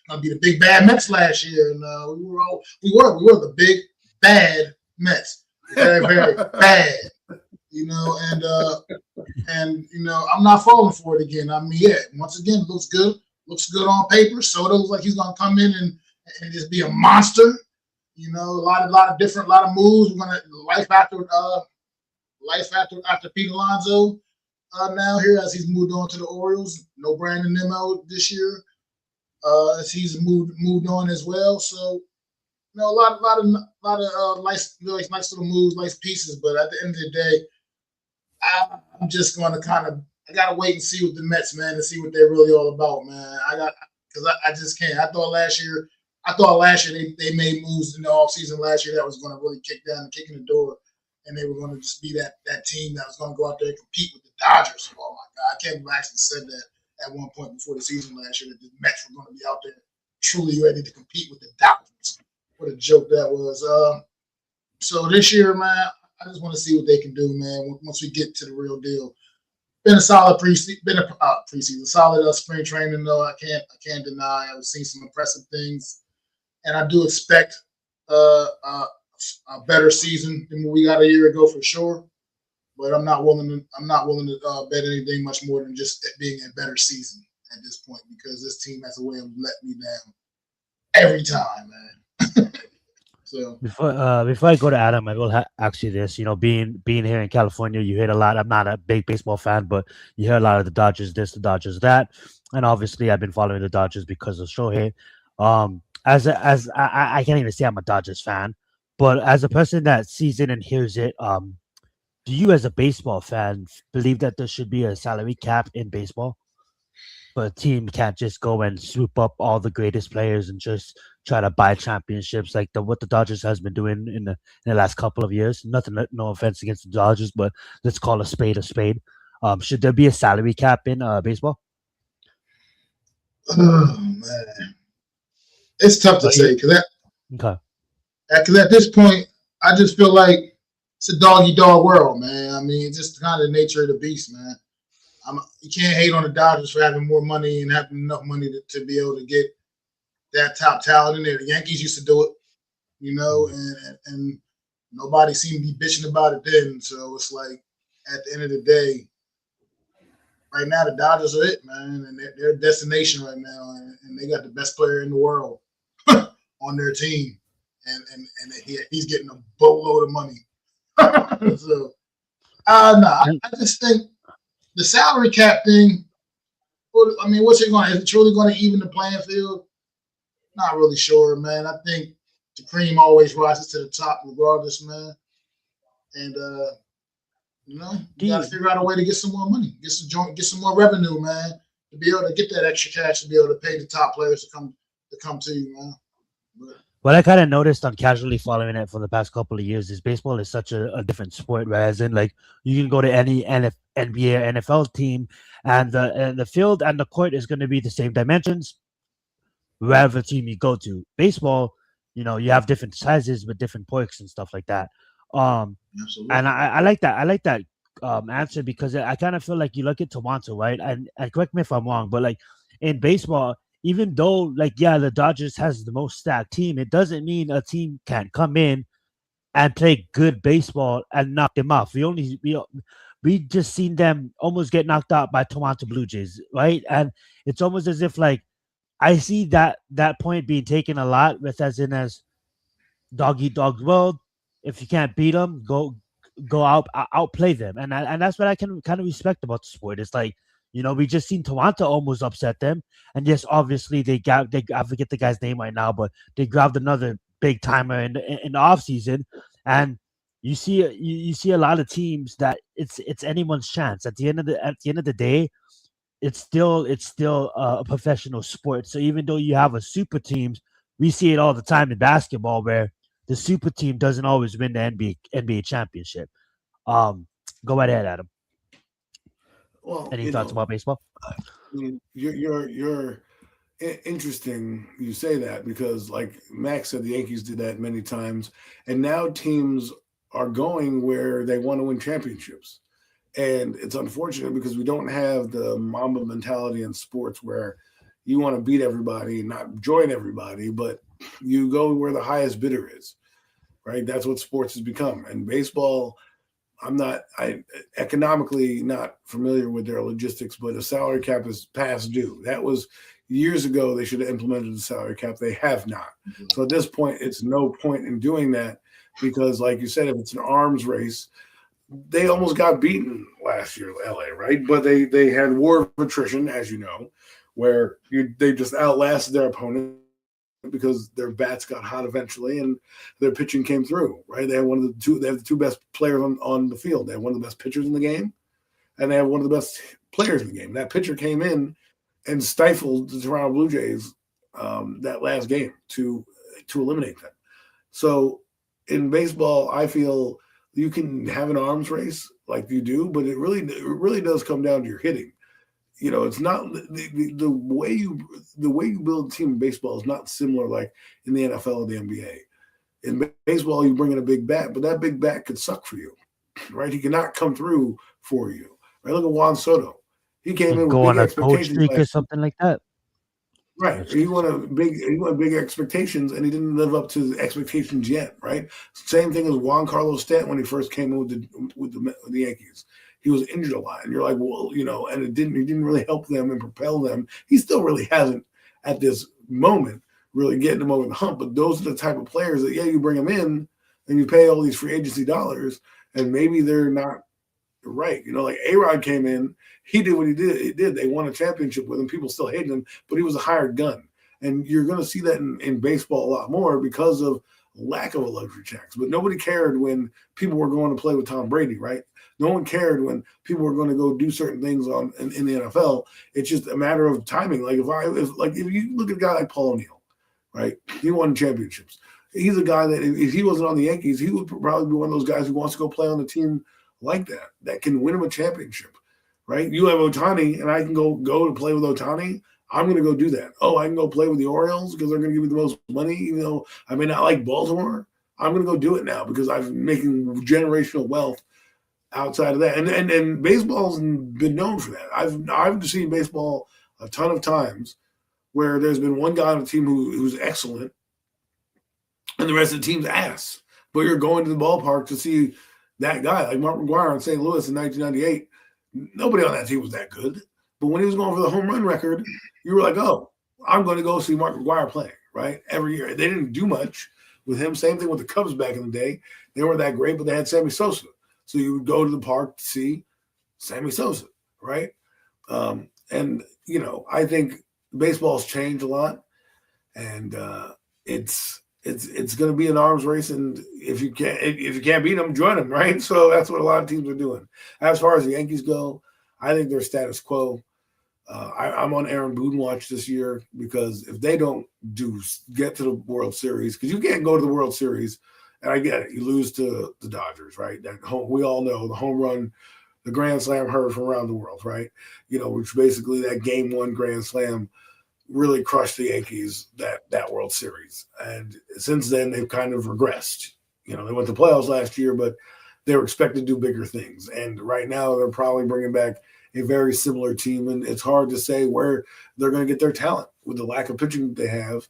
gonna be the big bad Mets last year, and we were the big bad Mets, very very bad, and I'm not falling for it again. I mean, yeah, once again, looks good on paper. Soto looks like he's gonna come in and just be a monster. A lot of moves. We're gonna life after Pete Alonso. Now here as he's moved on to the Orioles, no Brandon Nimmo this year, as he's moved on as well. So, a lot of nice little moves, nice pieces. But at the end of the day, I'm just going to I got to wait and see with the Mets, man, and see what they're really all about, man. I just can't. I thought last year they made moves in the offseason last year that was going to really kick in the door. And they were going to just be that team that was going to go out there and compete with the Dodgers. Oh, my God. I can't believe I actually said that at one point before the season last year, that the Mets were going to be out there truly ready to compete with the Dodgers. What a joke that was. So this year, man, I just want to see what they can do, man, once we get to the real deal. Been a solid preseason, solid spring training, though. I can't deny. I've seen some impressive things. And I do expect a better season than what we got a year ago for sure, but I'm not willing to bet anything much more than just it being a better season at this point, because this team has a way of letting me down every time, man. So before I go to Adam, I will ask you this. Being here in California, you hear a lot. I'm not a big baseball fan, but you hear a lot of the Dodgers this, the Dodgers that, and obviously I've been following the Dodgers because of Shohei. I can't even say I'm a Dodgers fan. But as a person that sees it and hears it, do you, as a baseball fan, believe that there should be a salary cap in baseball? But a team can't just go and swoop up all the greatest players and just try to buy championships like what the Dodgers has been doing in the last couple of years. No offense against the Dodgers, but let's call a spade a spade. Should there be a salary cap in baseball? Oh man, it's tough to say because at this point, I just feel like it's a dog-eat-dog world, man. I mean, it's just kind of the nature of the beast, man. You can't hate on the Dodgers for having more money and having enough money to be able to get that top talent in there. The Yankees used to do it, and nobody seemed to be bitching about it then. So it's like, at the end of the day, right now the Dodgers are it, man, and they're a destination right now, and they got the best player in the world on their team. And he's getting a boatload of money. So, I just think the salary cap thing, I mean, is it truly going to even the playing field? Not really sure, man. I think the cream always rises to the top regardless, man. And, you got to figure out a way to get some more money, get some more revenue, man, to be able to get that extra cash to be able to pay the top players to come to you, man. But, what I kind of noticed on casually following it for the past couple of years is baseball is such a different sport, whereas in like you can go to any NBA or NFL team and the field and the court is going to be the same dimensions wherever team you go to. Baseball, you have different sizes with different perks and stuff like that. absolutely. And I like that. I like that answer because I kind of feel like you look at Toronto, right? And correct me if I'm wrong, but like in baseball, even though, the Dodgers has the most stacked team, it doesn't mean a team can come in and play good baseball and knock them off. We just seen them almost get knocked out by Toronto Blue Jays, right? And it's almost as if I see that point being taken a lot with as dog eat dog world. if you can't beat them, go outplay them, and that's what I can kind of respect about the sport. It's like, we just seen Toronto almost upset them, and yes, obviously I forget the guy's name right now, but they grabbed another big timer in the offseason, and you see a lot of teams that it's anyone's chance at the end of the day. It's still a professional sport. So even though you have a super teams, we see it all the time in basketball where the super team doesn't always win the NBA championship. Go right ahead, Adam. Well, Any thoughts about baseball? I mean, you're interesting. You say that because, like Max said, the Yankees did that many times, and now teams are going where they want to win championships. And it's unfortunate because we don't have the Mamba mentality in sports where you want to beat everybody, not join everybody, but you go where the highest bidder is, right? That's what sports has become. And baseball, I economically not familiar with their logistics, but a salary cap is past due. That was years ago. They should have implemented the salary cap. They have not. Mm-hmm. So at this point, it's no point in doing that because, like you said, if it's an arms race, they almost got beaten last year, LA, right? But they had war of attrition, as you know, where they just outlasted their opponent because their bats got hot eventually and their pitching came through, right? They have the two best players on the field. They have one of the best pitchers in the game, and they have one of the best players in the game. That pitcher came in and stifled the Toronto Blue Jays that last game to eliminate them. So in baseball, I feel you can have an arms race like you do, but it really does come down to your hitting. It's not the way you build a team in baseball is not similar like in the NFL or the NBA. In baseball, you bring in a big bat, but that big bat could suck for you, right? He cannot come through for you. Right? Look at Juan Soto. He came in with big expectations, streak or something like that. Right. He wanted big expectations, and he didn't live up to the expectations yet. Right. Same thing as Juan Carlos Stanton when he first came in with the Yankees. He was injured a lot, and you're like, well, and he didn't really help them and propel them. He still really hasn't at this moment really getting them over the hump. But those are the type of players that you bring them in, and you pay all these free agency dollars, and maybe they're not right. Like A-Rod came in, he did what he did. They won a championship with him. People still hated him, but he was a hired gun. And you're going to see that in baseball a lot more because of lack of a luxury tax. But nobody cared when people were going to play with Tom Brady, right? No one cared when people were going to go do certain things in the NFL. It's just a matter of timing. Like if you look at a guy like Paul O'Neill, right? He won championships. He's a guy that if he wasn't on the Yankees, he would probably be one of those guys who wants to go play on a team like that can win him a championship, right? You have Ohtani, and I can go to play with Ohtani. I'm going to go do that. Oh, I can go play with the Orioles because they're going to give me the most money, even though I may not like Baltimore. I'm going to go do it now because I'm making generational wealth outside of that. And baseball's been known for that. I've seen baseball a ton of times where there's been one guy on the team who's excellent, and the rest of the team's ass. But you're going to the ballpark to see that guy, like Mark McGwire in St. Louis in 1998, nobody on that team was that good. But when he was going for the home run record, you were like, oh, I'm going to go see Mark McGwire play, right? Every year. They didn't do much with him. Same thing with the Cubs back in the day. They weren't that great, but they had Sammy Sosa. So you would go to the park to see Sammy Sosa, right? And, I think baseball's changed a lot. And it's going to be an arms race, and if you can't beat them, join them, right? So that's what a lot of teams are doing. As far as the Yankees go, I think they're status quo. I'm on Aaron Boone watch this year because if they don't get to the World Series, because you can't go to the World Series, and I get it, you lose to the Dodgers, right? We all know the home run, the grand slam heard from around the world, right? Which basically that game one grand slam really crushed the Yankees that World Series. And since then, they've kind of regressed. They went to playoffs last year, but they were expected to do bigger things. And right now, they're probably bringing back a very similar team. And it's hard to say where they're going to get their talent with the lack of pitching they have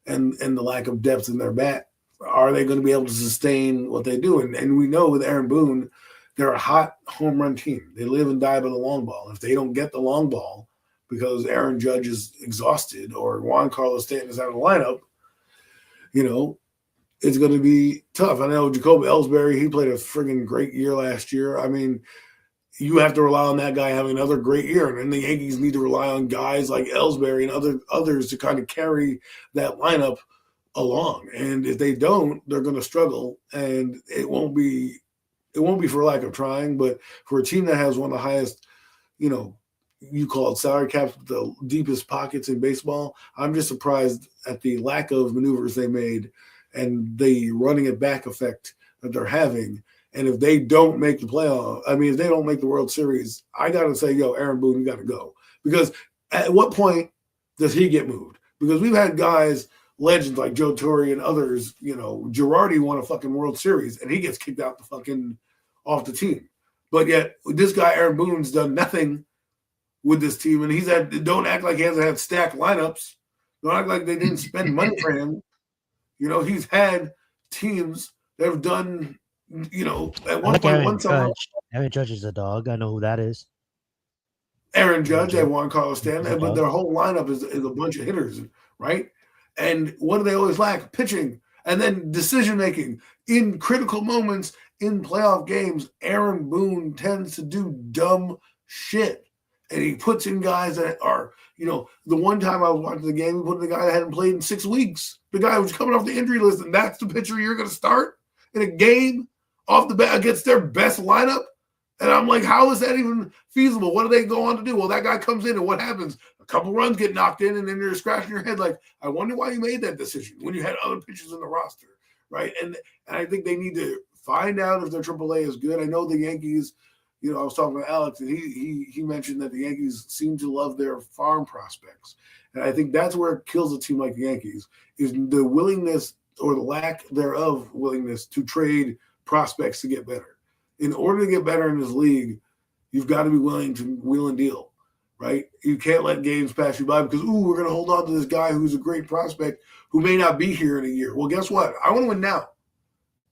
and the lack of depth in their bat. Are they going to be able to sustain what they do? And we know with Aaron Boone, they're a hot home run team. They live and die by the long ball. If they don't get the long ball, because Aaron Judge is exhausted or Juan Carlos Stanton is out of the lineup, it's going to be tough. I know Jacoby Ellsbury, he played a friggin' great year last year. I mean, you have to rely on that guy having another great year. And then the Yankees need to rely on guys like Ellsbury and others to kind of carry that lineup along. And if they don't, they're going to struggle. And it won't be for lack of trying, but for a team that has one of the highest, you call it salary caps, the deepest pockets in baseball, I'm just surprised at the lack of maneuvers they made and the running it back effect that they're having. And if they don't make the playoff, if they don't make the World Series, I got to say, Aaron Boone, you got to go. Because at what point does he get moved? Because we've had guys, legends like Joe Torre and others, Girardi won a fucking World Series and he gets kicked out off the team. But yet this guy, Aaron Boone's done nothing with this team. And don't act like he hasn't had stacked lineups. Don't act like they didn't spend money for him. He's had teams that have done, at one point, Aaron Judge is a dog. I know who that is. Aaron Judge, they Juan Carlos Stanton, but their whole lineup is a bunch of hitters, right? And what do they always lack? Pitching. And then decision-making. In critical moments in playoff games, Aaron Boone tends to do dumb shit. And he puts in guys that are, the one time I was watching the game, he put in a guy that hadn't played in 6 weeks. The guy was coming off the injury list, and that's the pitcher you're going to start in a game off the bat against their best lineup? And I'm like, how is that even feasible? What do they go on to do? Well, that guy comes in, and what happens? A couple runs get knocked in, and then you're scratching your head like, I wonder why you made that decision when you had other pitchers in the roster, right? And I think they need to find out if their AAA is good. I know the Yankees, I was talking to Alex, and he mentioned that the Yankees seem to love their farm prospects. And I think that's where it kills a team like the Yankees, is the willingness or the lack thereof willingness to trade prospects to get better. In order to get better in this league, you've got to be willing to wheel and deal, right? You can't let games pass you by because, we're going to hold on to this guy who's a great prospect who may not be here in a year. Well, guess what? I want to win now.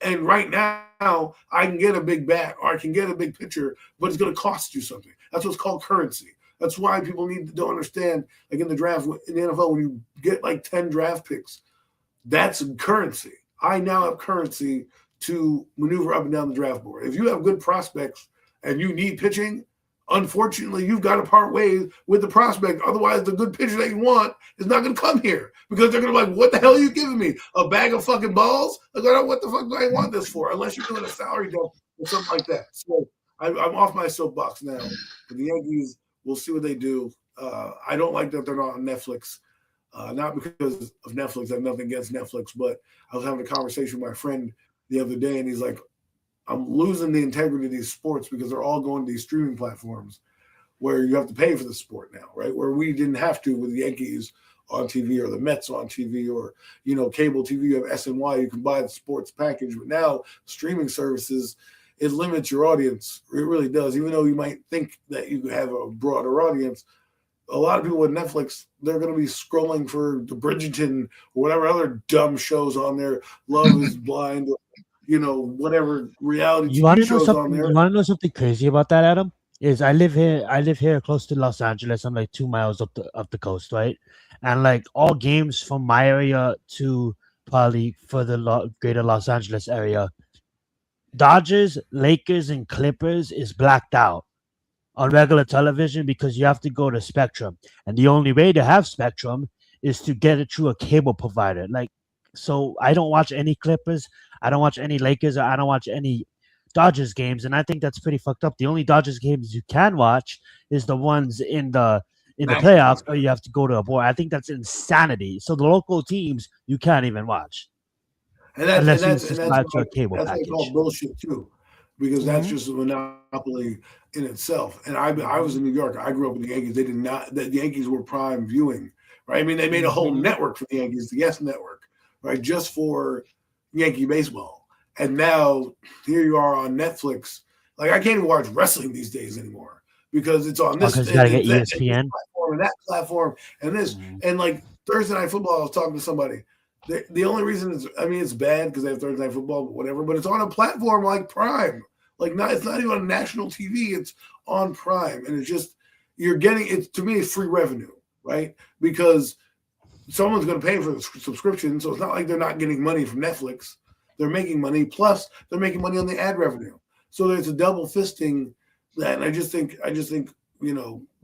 And right now, I can get a big bat or I can get a big pitcher, but it's going to cost you something. That's what's called currency. That's why people need to understand, like in the draft, in the NFL, when you get like 10 draft picks, that's currency. I now have currency to maneuver up and down the draft board. If you have good prospects and you need pitching, unfortunately, you've got to part ways with the prospect. Otherwise, the good pitcher that you want is not going to come here because they're going to be like, what the hell are you giving me? A bag of fucking balls? Like, what the fuck do I want this for? Unless you're doing a salary dump or something like that. So I'm off my soapbox now. But the Yankees, we'll see what they do. I don't like that they're not on Netflix. Not because of Netflix. I have nothing against Netflix, but I was having a conversation with my friend the other day, and he's like, I'm losing the integrity of these sports because they're all going to these streaming platforms where you have to pay for the sport now, right? Where we didn't have to with the Yankees on TV or the Mets on TV or, cable TV. You have SNY, you can buy the sports package. But now streaming services, it limits your audience. It really does. Even though you might think that you have a broader audience, a lot of people with Netflix, they're going to be scrolling for the Bridgerton or whatever other dumb shows on there, Love is Blind, or, whatever reality TV shows on there. You want to know something crazy about that, Adam? Is I live here close to Los Angeles. I'm like 2 miles up the coast, right? And like all games from my area to probably further greater Los Angeles area, Dodgers, Lakers, and Clippers is blacked out on regular television because you have to go to Spectrum. And the only way to have Spectrum is to get it through a cable provider. So I don't watch any Clippers, I don't watch any Lakers, or I don't watch any Dodgers games, and I think that's pretty fucked up. The only Dodgers games you can watch is the ones in the playoffs, or you have to go to a board. I think that's insanity. So the local teams you can't even watch. Unless you subscribe to a cable package. That's called bullshit too, because that's just a monopoly in itself. And I was in New York. I grew up with the Yankees. They did not. The Yankees were prime viewing, right? I mean, they made a whole network for the Yankees, the Yes Network, right, just for Yankee baseball. And now here you are on Netflix. Like, I can't even watch wrestling these days anymore because it's on this. Because you gotta get ESPN platform and that platform and this. And like Thursday Night Football, I was talking to somebody. The only reason it's bad because they have Thursday Night Football, whatever. But it's on a platform like Prime. It's not even on national TV. It's on Prime, and it's just you're getting it. To me, it's free revenue, right? Because someone's going to pay for the subscription, so it's not like they're not getting money from Netflix. They're making money, plus they're making money on the ad revenue. So there's a double fisting that, and I just think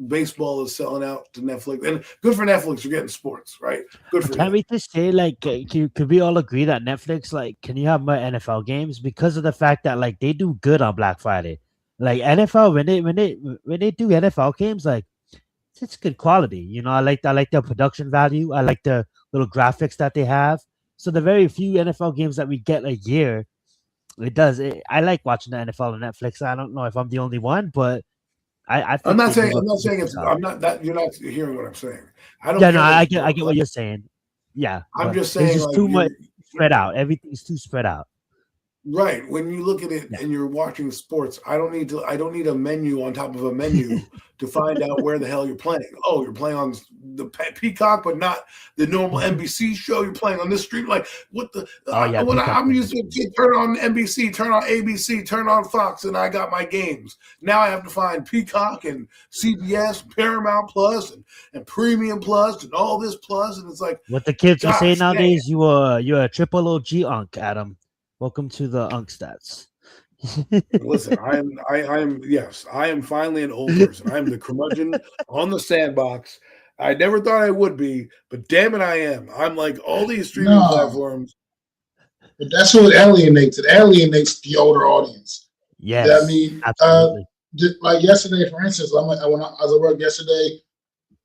baseball is selling out to Netflix, and good for Netflix. You're getting sports, right? Good for Can you. we just say, like, could we all agree that Netflix, like, can you have more NFL games because of the fact that, like, they do good on Black Friday? Like NFL, when they do NFL games, like, it's good quality. You know, I like the production value. I like the little graphics that they have. So the very few NFL games that we get a year, I like watching the NFL on Netflix. I don't know if I'm the only one, but I think I'm not they do saying good I'm not that you're not hearing what I'm saying. I don't Yeah, care. no, about I sports. get what you're saying. Yeah, I'm but just there's saying, just like, too much spread out. Everything's too spread out. right. When you look at it Yeah. and you're watching sports, I don't need a menu on top of a menu to find out where the hell you're playing. Oh, you're playing on the Peacock, but not the normal NBC show. You're playing on this stream. Like, what the? Oh yeah, when Peacock I'm thing. used to turn on NBC, turn on ABC, turn on Fox, and I got my games. Now I have to find Peacock and CBS, Paramount Plus, and Premium Plus, and all this plus, and it's like, What the kids will say gosh, nowadays, you're a triple OG unk, Adam. Welcome to the unk stats. listen, I am finally an old person. I am the curmudgeon on the sandbox. I never thought I would be, but damn it, I am. I'm like all these streaming platforms. But that's what alienates. It alienates the older audience. Yes, Yeah, I mean, absolutely. like yesterday, for instance, when I was at work yesterday,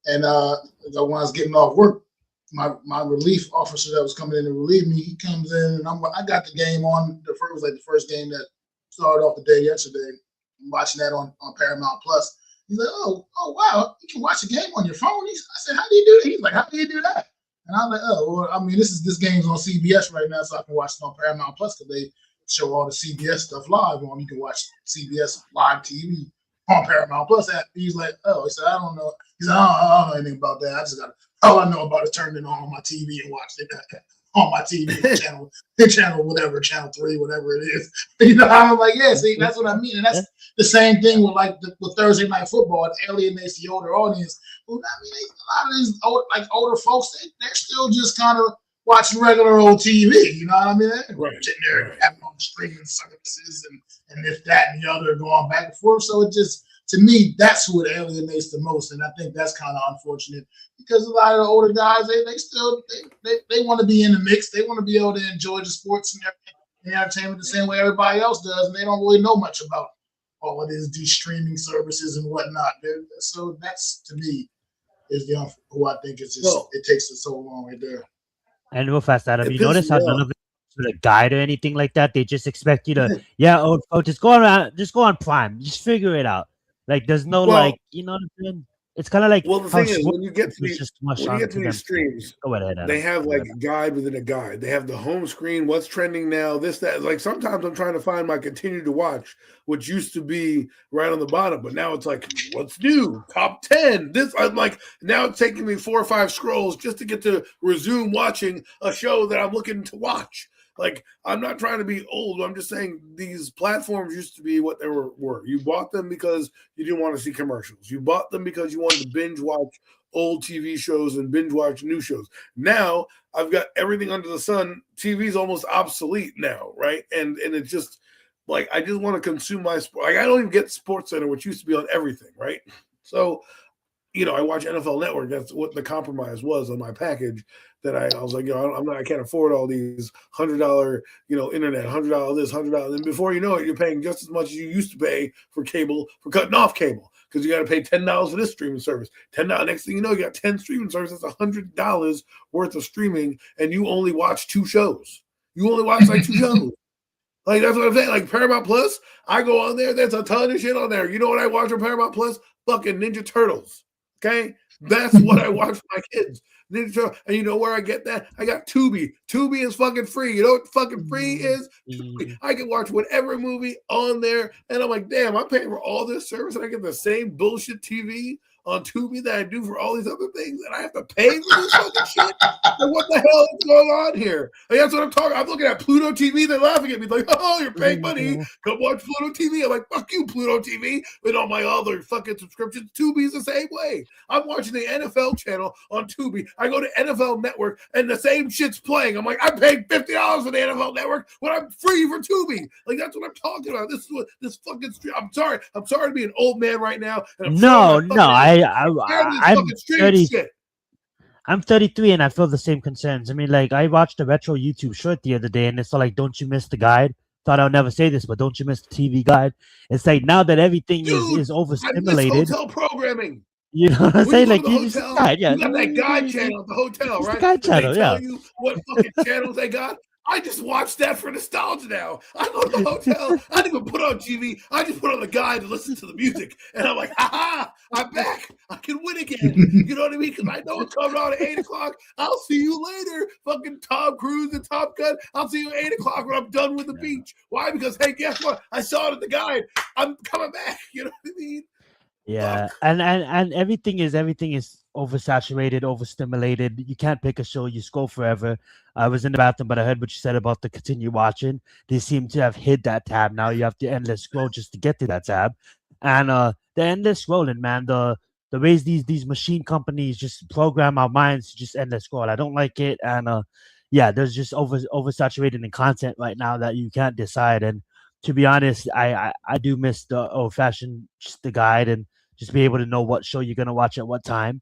and when I was getting off work, my relief officer that was coming in to relieve me, he comes in, and I got the game on. It was like the first game that started off the day yesterday. I'm watching that on Paramount Plus. He's like, oh wow, you can watch a game on your phone. I said, how do you do that? He's like, how do you do that? And I'm like, oh, well, I mean, this game's on CBS right now, so I can watch it on Paramount Plus because they show all the CBS stuff live on. You can watch CBS live TV on Paramount Plus app. He's like, oh, he said, I don't know. He said, I don't know anything about that. I just got all I know about it, turn it on my TV and watch it on my TV channel whatever, channel 3, whatever it is. You know, I'm like, yeah, see, that's what I mean. And that's the same thing with Thursday Night Football. It alienates the older audience. Well, I mean, a lot of these older folks, they're still just kind of watching regular old TV. You know what I mean? They're sitting there having all the streaming services and if that and the other going back and forth. So it just, to me, that's who it alienates the most. And I think that's kind of unfortunate because a lot of the older guys, they want to be in the mix. They want to be able to enjoy the sports and the entertainment the same way everybody else does. And they don't really know much about all of these streaming services and whatnot. So that's, to me, is who I think is just, it takes it so long right there. And real fast, Adam, you notice how none of it with a guide or anything like that? They just expect you to, just go on Prime, just figure it out. Like there's no you know what I'm saying? It's kind of like, well, the thing is, when you get to these streams, go ahead, Adam. They have like a guide within a guide. They have the home screen, what's trending now, this, that. Like sometimes I'm trying to find my continue to watch, which used to be right on the bottom, but now it's like, what's new? Top 10. This, I'm like, now it's taking me 4 or 5 scrolls just to get to resume watching a show that I'm looking to watch. Like, I'm not trying to be old. I'm just saying these platforms used to be what they were. You bought them because you didn't want to see commercials. You bought them because you wanted to binge watch old TV shows and binge watch new shows. Now, I've got everything under the sun. TV's almost obsolete now, right? And it's just, like, I just want to consume my sport. Like, I don't even get SportsCenter, which used to be on everything, right? So, I watch NFL Network. That's what the compromise was on my package. That I was like, I can't afford all these $100, internet, $100 this, $100. And before you know it, you're paying just as much as you used to pay for cable, for cutting off cable, because you got to pay $10 for this streaming service. $10. Next thing you know, you got 10 streaming services. That's $100 worth of streaming, and you only watch 2 shows. You only watch like 2 shows. Like that's what I'm saying. Like Paramount Plus, I go on there. There's a ton of shit on there. You know what I watch on Paramount Plus? Fucking Ninja Turtles. Okay, that's what I watch for my kids. Ninja Turtles. And you know where I get that? I got Tubi. Tubi is fucking free. You know what fucking free is? Tubi. I can watch whatever movie on there, and I'm like, damn, I'm paying for all this service, and I get the same bullshit TV on Tubi that I do for all these other things, and I have to pay for this fucking shit. Like, what the hell is going on here? Like, that's what I'm talking. I'm looking at Pluto TV. They're laughing at me like, "Oh, you're paying money. Come watch Pluto TV." I'm like, "Fuck you, Pluto TV." With all my other fucking subscriptions, Tubi's the same way. I'm watching the NFL channel on Tubi. I go to NFL Network, and the same shit's playing. I'm like, I paid $50 for the NFL Network when I'm free for Tubi. Like, that's what I'm talking about. This is what this fucking stream. I'm sorry to be an old man right now. And I'm I'm 30. Shit. I'm 33 and I feel the same concerns. I mean, like, I watched a retro YouTube short the other day and it's all like, don't you miss the guide? Thought I'll never say this, but don't you miss the TV guide? It's like now that everything is overstimulated. Hotel programming. You know what I'm saying? Like, you got that guide channel at the hotel, right? The guide channel, they tell you what fucking channels they got. I just watch that for nostalgia now. I go to the hotel. I didn't even put on TV. I just put on the guide to listen to the music. And I'm like, ha, I'm back. I can win again. You know what I mean? Because I know it's coming on at 8 o'clock. I'll see you later. Fucking Tom Cruise and Top Gun. I'll see you at 8 o'clock when I'm done with the beach. Why? Because, hey, guess what? I saw it in the guide. I'm coming back. You know what I mean? Yeah, and everything is oversaturated, overstimulated. You can't pick a show. You scroll forever. I was in the bathroom, but I heard what you said about the continue watching. They seem to have hid that tab. Now you have to endless scroll just to get to that tab, and the endless scrolling, man. The ways these machine companies just program our minds to just endless scroll. I don't like it, and yeah, there's just oversaturated in content right now that you can't decide. And to be honest, I do miss the old fashioned just the guide and just be able to know what show you're gonna watch at what time.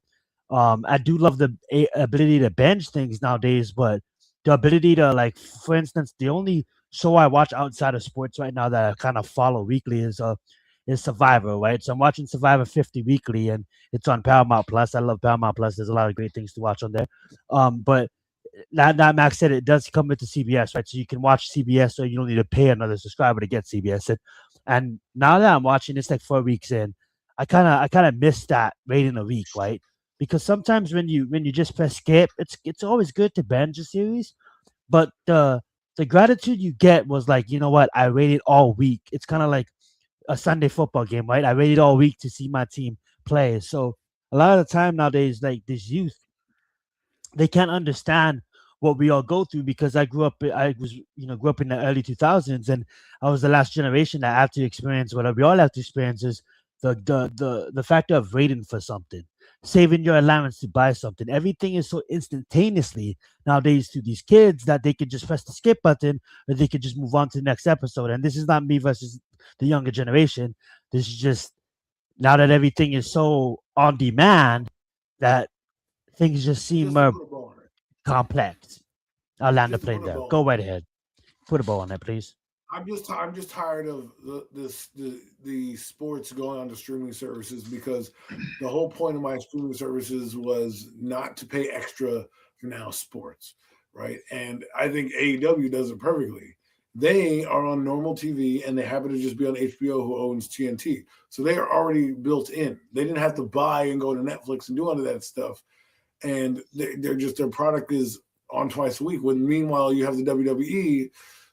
I do love the ability to binge things nowadays, but the ability to, like, for instance, the only show I watch outside of sports right now that I kind of follow weekly is Survivor, right? So I'm watching Survivor 50 weekly, and it's on Paramount Plus. I love Paramount Plus. There's a lot of great things to watch on there. But that Max said it does come with the CBS, right? So you can watch CBS, so you don't need to pay another subscriber to get CBS. And now that I'm watching, it's like 4 weeks in. I kind of miss that rating a week, right? Because sometimes when you just press skip, it's always good to binge a series, but the gratitude you get was like, you know what, I waited all week. It's kind of like a Sunday football game, right? I waited all week to see my team play. So a lot of the time nowadays, like, this youth, they can't understand what we all go through, because I grew up in the early 2000s, and I was the last generation that had to experience what we all have to experience is the factor of waiting for something, saving your allowance to buy something. Everything is so instantaneously nowadays to these kids that they could just press the skip button, or they could just move on to the next episode. And this is not me versus the younger generation. This is just now that everything is so on demand that things just seem more complex. I'll land the plane there. Go right ahead. Put a bow on that, please. I'm just tired of the sports going on to streaming services, because the whole point of my streaming services was not to pay extra for now sports, right? And I think AEW does it perfectly. They are on normal TV, and they happen to just be on HBO, who owns TNT. So they are already built in. They didn't have to buy and go to Netflix and do all of that stuff. And they're just, their product is on twice a week. When meanwhile you have the WWE,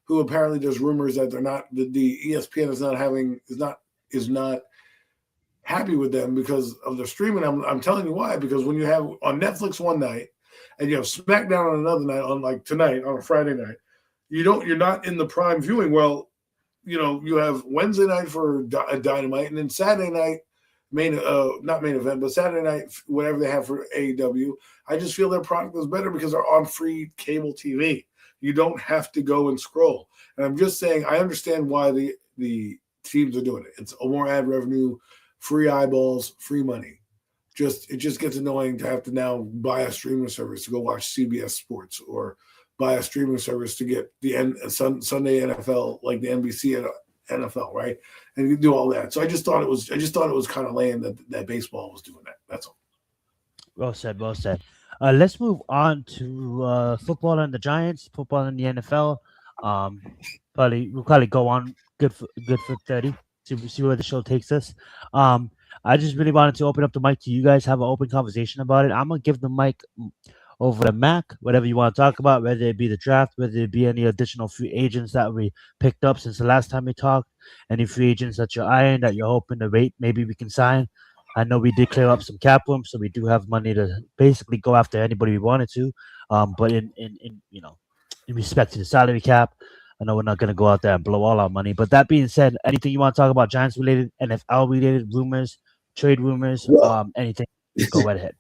who apparently there's rumors that they're not, the ESPN is not happy with them because of their streaming. I'm telling you why. Because when you have on Netflix one night and you have SmackDown on another night, on like tonight on a Friday night, you're not in the prime viewing. Well, you have Wednesday night for Dynamite, and then Saturday night not main event, but Saturday night, whatever they have for AEW. I just feel their product is better because they're on free cable TV. You don't have to go and scroll. And I'm just saying, I understand why the teams are doing it. It's more ad revenue, free eyeballs, free money. It just gets annoying to have to now buy a streaming service to go watch CBS Sports, or buy a streaming service to get the Sunday NFL, like the NBC NFL, right? And you do all that. So I just thought it was kind of lame that baseball was doing that. That's all. Well said. Let's move on to football and the Giants, football and the NFL. We'll probably go on good for 30. See where the show takes us. I just really wanted to open up the mic to you guys, have an open conversation about it. I'm gonna give the mic over to Mac, whatever you want to talk about, whether it be the draft, whether it be any additional free agents that we picked up since the last time we talked, any free agents that you're eyeing that you're hoping to wait, maybe we can sign. I know we did clear up some cap room, so we do have money to basically go after anybody we wanted to. But in in respect to the salary cap, I know we're not going to go out there and blow all our money. But that being said, anything you want to talk about Giants related, NFL related rumors, trade rumors, Well, anything, go right ahead.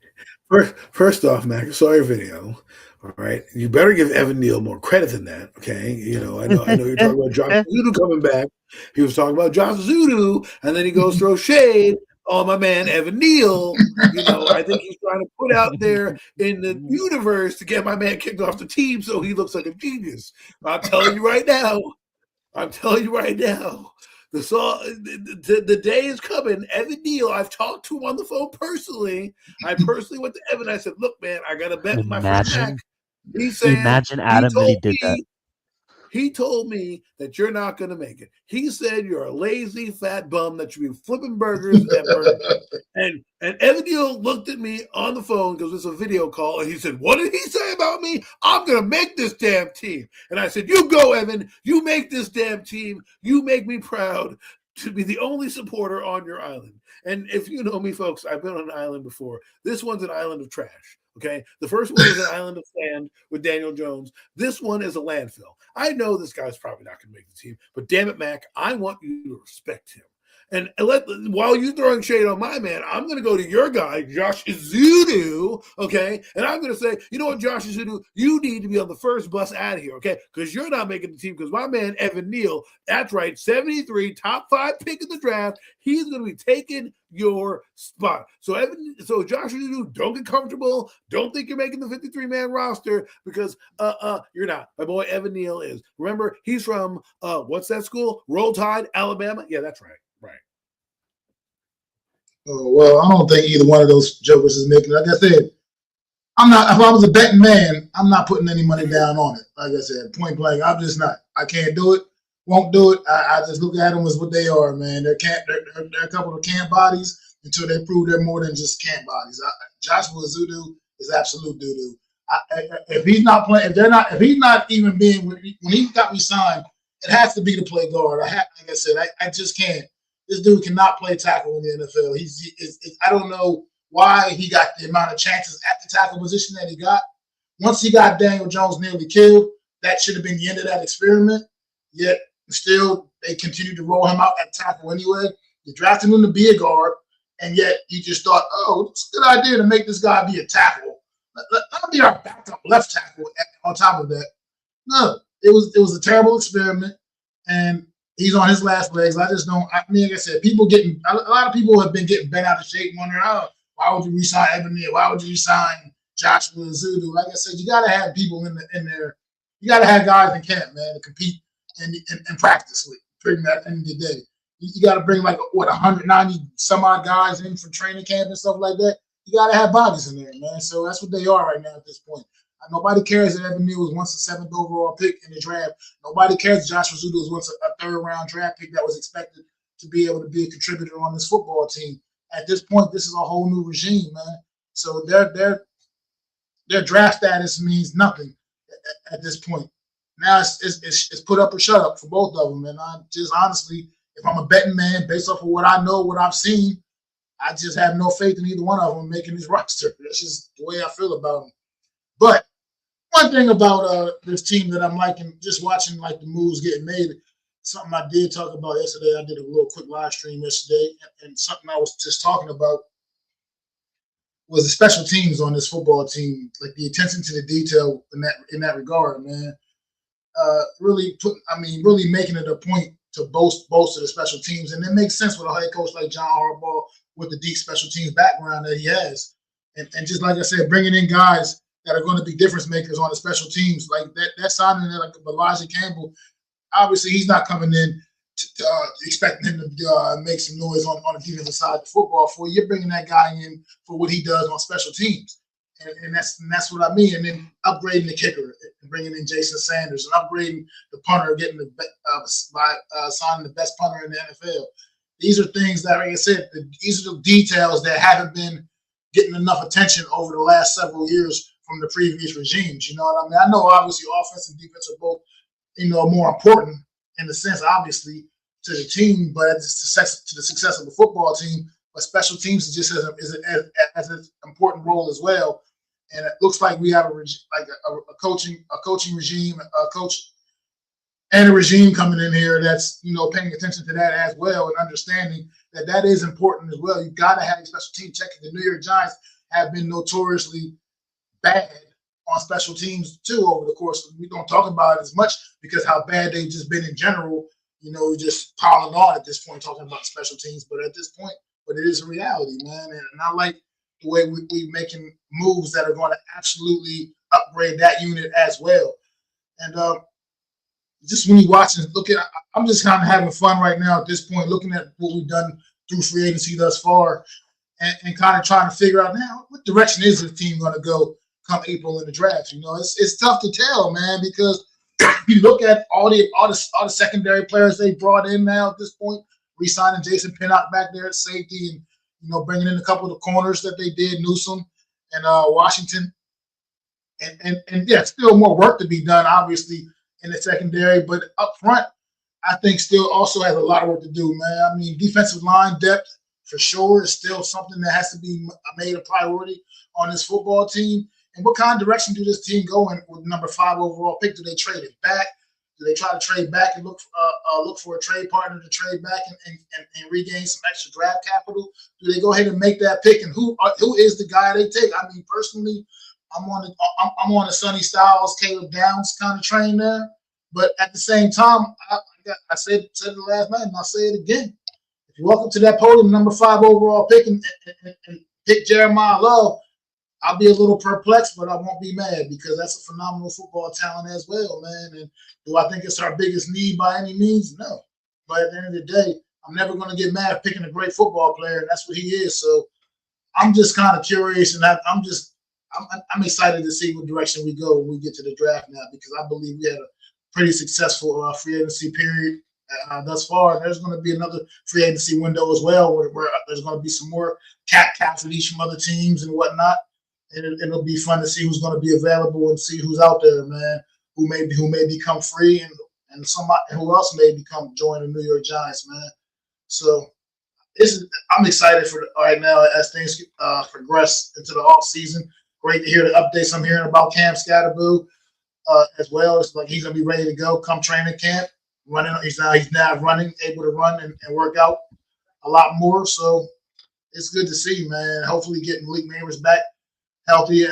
First off, Mac, I saw your video. All right, you better give Evan Neal more credit than that. Okay, I know you're talking about Josh Zudu coming back. He was talking about Josh Zudu, and then he goes throw shade on my man Evan Neal. I think he's trying to put out there in the universe to get my man kicked off the team so he looks like a genius. I'm telling you right now. The day is coming. Evan Neal, I've talked to him on the phone personally. I personally went to Evan. I said, "Look, man, I got to bet with my friend Mac." Imagine Adam really did that. He told me that you're not going to make it. He said you're a lazy fat bum that should be flipping burgers at Burger King. And Evan Neal looked at me on the phone because it's a video call, and he said, "What did he say about me? I'm going to make this damn team." And I said, "You go, Evan. You make this damn team. You make me proud to be the only supporter on your island." And if you know me, folks, I've been on an island before. This one's an island of trash. Okay, the first one was an island of sand with Daniel Jones. This one is a landfill. I know this guy's probably not going to make the team, but damn it, Mac, I want you to respect him. And while you're throwing shade on my man, I'm going to go to your guy, Josh Zudu, okay? And I'm going to say, you know what, Josh Zudu, you need to be on the first bus out of here, okay? Because you're not making the team because my man, Evan Neal, that's right, 73, top 5 pick in the draft, he's going to be taking your spot. So Josh Zudu, don't get comfortable. Don't think you're making the 53-man roster because you're not. My boy Evan Neal is. Remember, he's from, what's that school? Roll Tide, Alabama? Yeah, that's right. Well, I don't think either one of those jokers is making it. Like I said, I'm not. If I was a betting man, I'm not putting any money down on it. Like I said, point blank, I'm just not. I can't do it. Won't do it. I just look at them as what they are, man. They're a couple of camp bodies until they prove they're more than just camp bodies. Joshua Zudu is absolute doo-doo. If he's not playing, if he's not even being when he got me signed, it has to be to play guard. Like I said, I just can't. This dude cannot play tackle in the NFL. I don't know why he got the amount of chances at the tackle position that he got. Once he got Daniel Jones nearly killed, that should have been the end of that experiment. Yet still, they continued to roll him out at tackle anyway. You drafted him to be a guard, and yet you just thought, oh, it's a good idea to make this guy be a tackle. Let him be our backup left tackle on top of that. No, it was a terrible experiment, and he's on his last legs. I just don't. Like I said, a lot of people have been getting bent out of shape, wondering, why would you resign Evan Neal? Why would you resign Joshua Zudu? Like I said, you got to have people in there. You got to have guys in camp, man, to compete and practice with. Pretty much at the end of the day, you got to bring 190 some odd guys in for training camp and stuff like that. You got to have bodies in there, man. So that's what they are right now at this point. Nobody cares that Evan Neal was once a 7th overall pick in the draft. Nobody cares that Joshua Zudu was once a 3rd-round draft pick that was expected to be able to be a contributor on this football team. At this point, this is a whole new regime, man. So their draft status means nothing at this point. Now it's put up or shut up for both of them. And I just honestly, if I'm a betting man, based off of what I know, what I've seen, I just have no faith in either one of them making this roster. That's just the way I feel about them. But one thing about this team that I'm liking, just watching the moves getting made, something I did talk about yesterday. I did a little quick live stream yesterday, and something I was just talking about was the special teams on this football team, like the attention to the detail in that regard, man. Really making it a point to boast of the special teams, and it makes sense with a head coach like John Harbaugh with the deep special teams background that he has, and just like I said, bringing in guys that are going to be difference makers on the special teams, like that signing like Elijah Campbell. Obviously, he's not coming in expecting him to make some noise on the defensive side of the football. For you're bringing that guy in for what he does on special teams, and that's what I mean. And then upgrading the kicker and bringing in Jason Sanders and upgrading the punter, getting signing the best punter in the NFL. These are things that, like I said, these are the details that haven't been getting enough attention over the last several years from the previous regimes. You know what I mean? I know obviously offense and defense are both, more important in the sense, obviously, to the team, but to the success of the football team. but special teams is just as an important role as well. And it looks like we have a coaching regime, a coach and a regime coming in here that's paying attention to that as well and understanding that is important as well. You've got to have a special team checking. The New York Giants have been notoriously bad on special teams too over the course. We don't talk about it as much because how bad they've just been in general. We're just piling on at this point talking about special teams, but at this point, but it is a reality, man. And I like the way we're making moves that are going to absolutely upgrade that unit as well. And just when you watch and look at, I'm just kind of having fun right now at this point, looking at what we've done through free agency thus far, and kind of trying to figure out now what direction is this team going to go come April in the draft. It's tough to tell, man, because you look at all the secondary players they brought in now at this point, re-signing Jason Pinnock back there at safety, and bringing in a couple of the corners that they did, Newsome and Washington, and yeah, still more work to be done, obviously, in the secondary, but up front, I think still also has a lot of work to do, man. I mean, defensive line depth for sure is still something that has to be made a priority on this football team. And what kind of direction do this team go in with number 5 overall pick? Do they trade it back? Do they try to trade back and look for a trade partner to trade back and regain some extra draft capital? Do they go ahead and make that pick? And who is the guy they take? I mean, personally, I'm on a Sonny Styles, Caleb Downs kind of train there. But at the same time, I said it last night, and I'll say it again. If you walk up to that podium, number 5 overall pick, and pick Jeremiah Love, I'll be a little perplexed, but I won't be mad because that's a phenomenal football talent as well, man. And do I think it's our biggest need by any means? No. But at the end of the day, I'm never going to get mad picking a great football player, and that's what he is. So I'm just kind of curious, and I'm excited to see what direction we go when we get to the draft now, because I believe we had a pretty successful free agency period thus far. There's going to be another free agency window as well where there's going to be some more caps from other teams and whatnot. And it'll be fun to see who's going to be available and see who's out there, man, who may become free and somebody who else may join the New York Giants, man. So I'm excited for right now as things progress into the off season. Great to hear the updates I'm hearing about Cam Scatterboo as well. It's like he's gonna be ready to go come training camp. He's now running, able to run and work out a lot more. So it's good to see, man. Hopefully getting Malik Neighbors back healthy.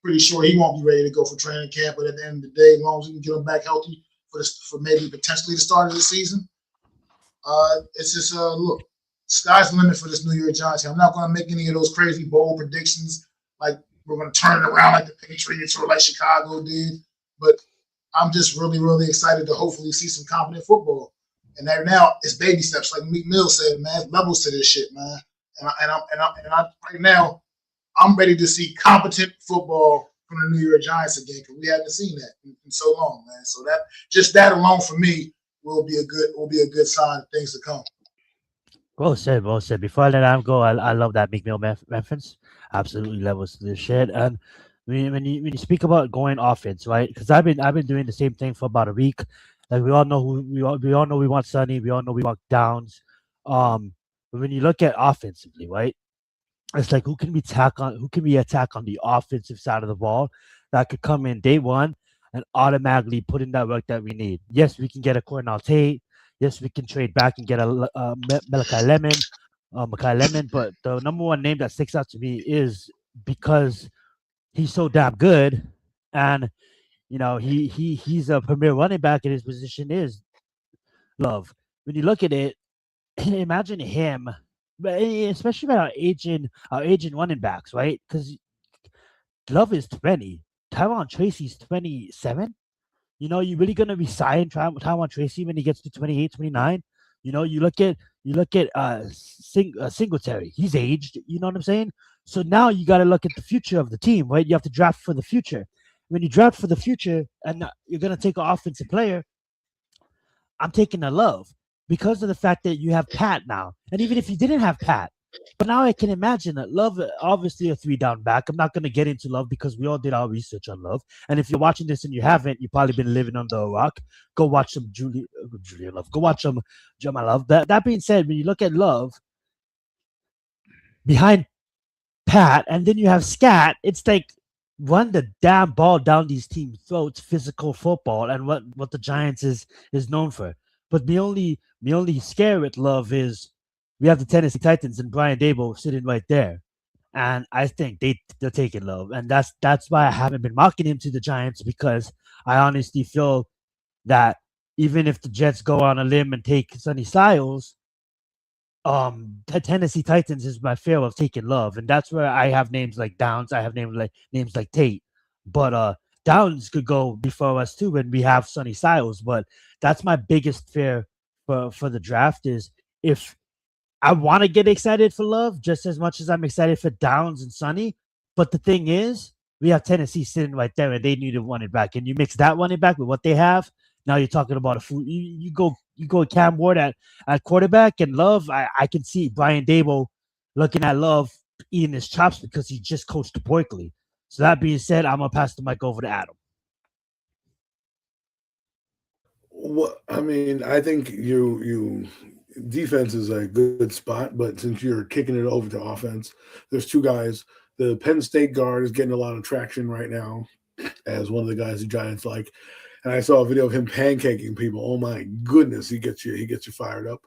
Pretty sure he won't be ready to go for training camp, but at the end of the day, as long as we can get him back healthy for maybe potentially the start of the season, it's just look, sky's the limit for this New York Giants. I'm not going to make any of those crazy bold predictions like we're going to turn it around like the Patriots or like Chicago did, but I'm just really, really excited to hopefully see some competent football. And right now, it's baby steps, like Meek Mill said, man. Levels to this shit, man. And I right now, I'm ready to see competent football from the New York Giants again, because we haven't seen that in so long, man. So that alone for me will be a good sign of things to come. Well said, well said. Before I let Adam go, I love that Meek Mill reference. Absolutely levels to this shit. And when you speak about going offense, right? Because I've been doing the same thing for about a week. Like we all know we all know we want Sonny, we all know we want Downs. But when you look at offensively, right? It's like who can we attack on the offensive side of the ball that could come in day one and automatically put in that work that we need. Yes, we can get a Cornell Tate. Yes, we can trade back and get a Malachi Lemon. But the number one name that sticks out to me is because he's so damn good, and he's a premier running back, and his position is Love. When you look at it, imagine him, especially about our aging running backs, right? Because Love is 20, Tyron Tracy's 27. You really gonna be signing Tyron Tracy when he gets to 28, 29? You look at Singletary. He's aged. You know what I'm saying? So now you got to look at the future of the team, right? You have to draft for the future. When you draft for the future and you're gonna take an offensive player, I'm taking a Love because of the fact that you have Pat now. And even if you didn't have Pat, but now I can imagine that Love, obviously a 3-down back. I'm not going to get into Love because we all did our research on Love. And if you're watching this and you haven't, you've probably been living under a rock. Go watch some Julian Love. Go watch some Jamal Love. That being said, when you look at Love, behind Pat, and then you have Scat. It's like run the damn ball down these teams' throats, physical football, and what the Giants is known for. But the only scare with Love is we have the Tennessee Titans and Brian Dable sitting right there. And I think they're taking Love. And that's why I haven't been mocking him to the Giants, because I honestly feel that even if the Jets go on a limb and take Sonny Styles, the Tennessee Titans is my fear of taking Love, and that's where I have names like Downs. I have names like Tate, but Downs could go before us too when we have Sonny Styles. But that's my biggest fear for the draft is if I want to get excited for Love just as much as I'm excited for Downs and Sonny. But the thing is, we have Tennessee sitting right there, and they need to run it back. And you mix that running back with what they have. Now you're talking about a food. You go Cam Ward at quarterback and Love. I can see Brian Dable looking at Love eating his chops because he just coached Berkeley. So that being said, I'm gonna pass the mic over to Adam. Well, I mean, I think you defense is a good spot, but since you're kicking it over to offense, there's two guys. The Penn State guard is getting a lot of traction right now as one of the guys the Giants like. And I saw a video of him pancaking people. Oh my goodness, he gets you fired up.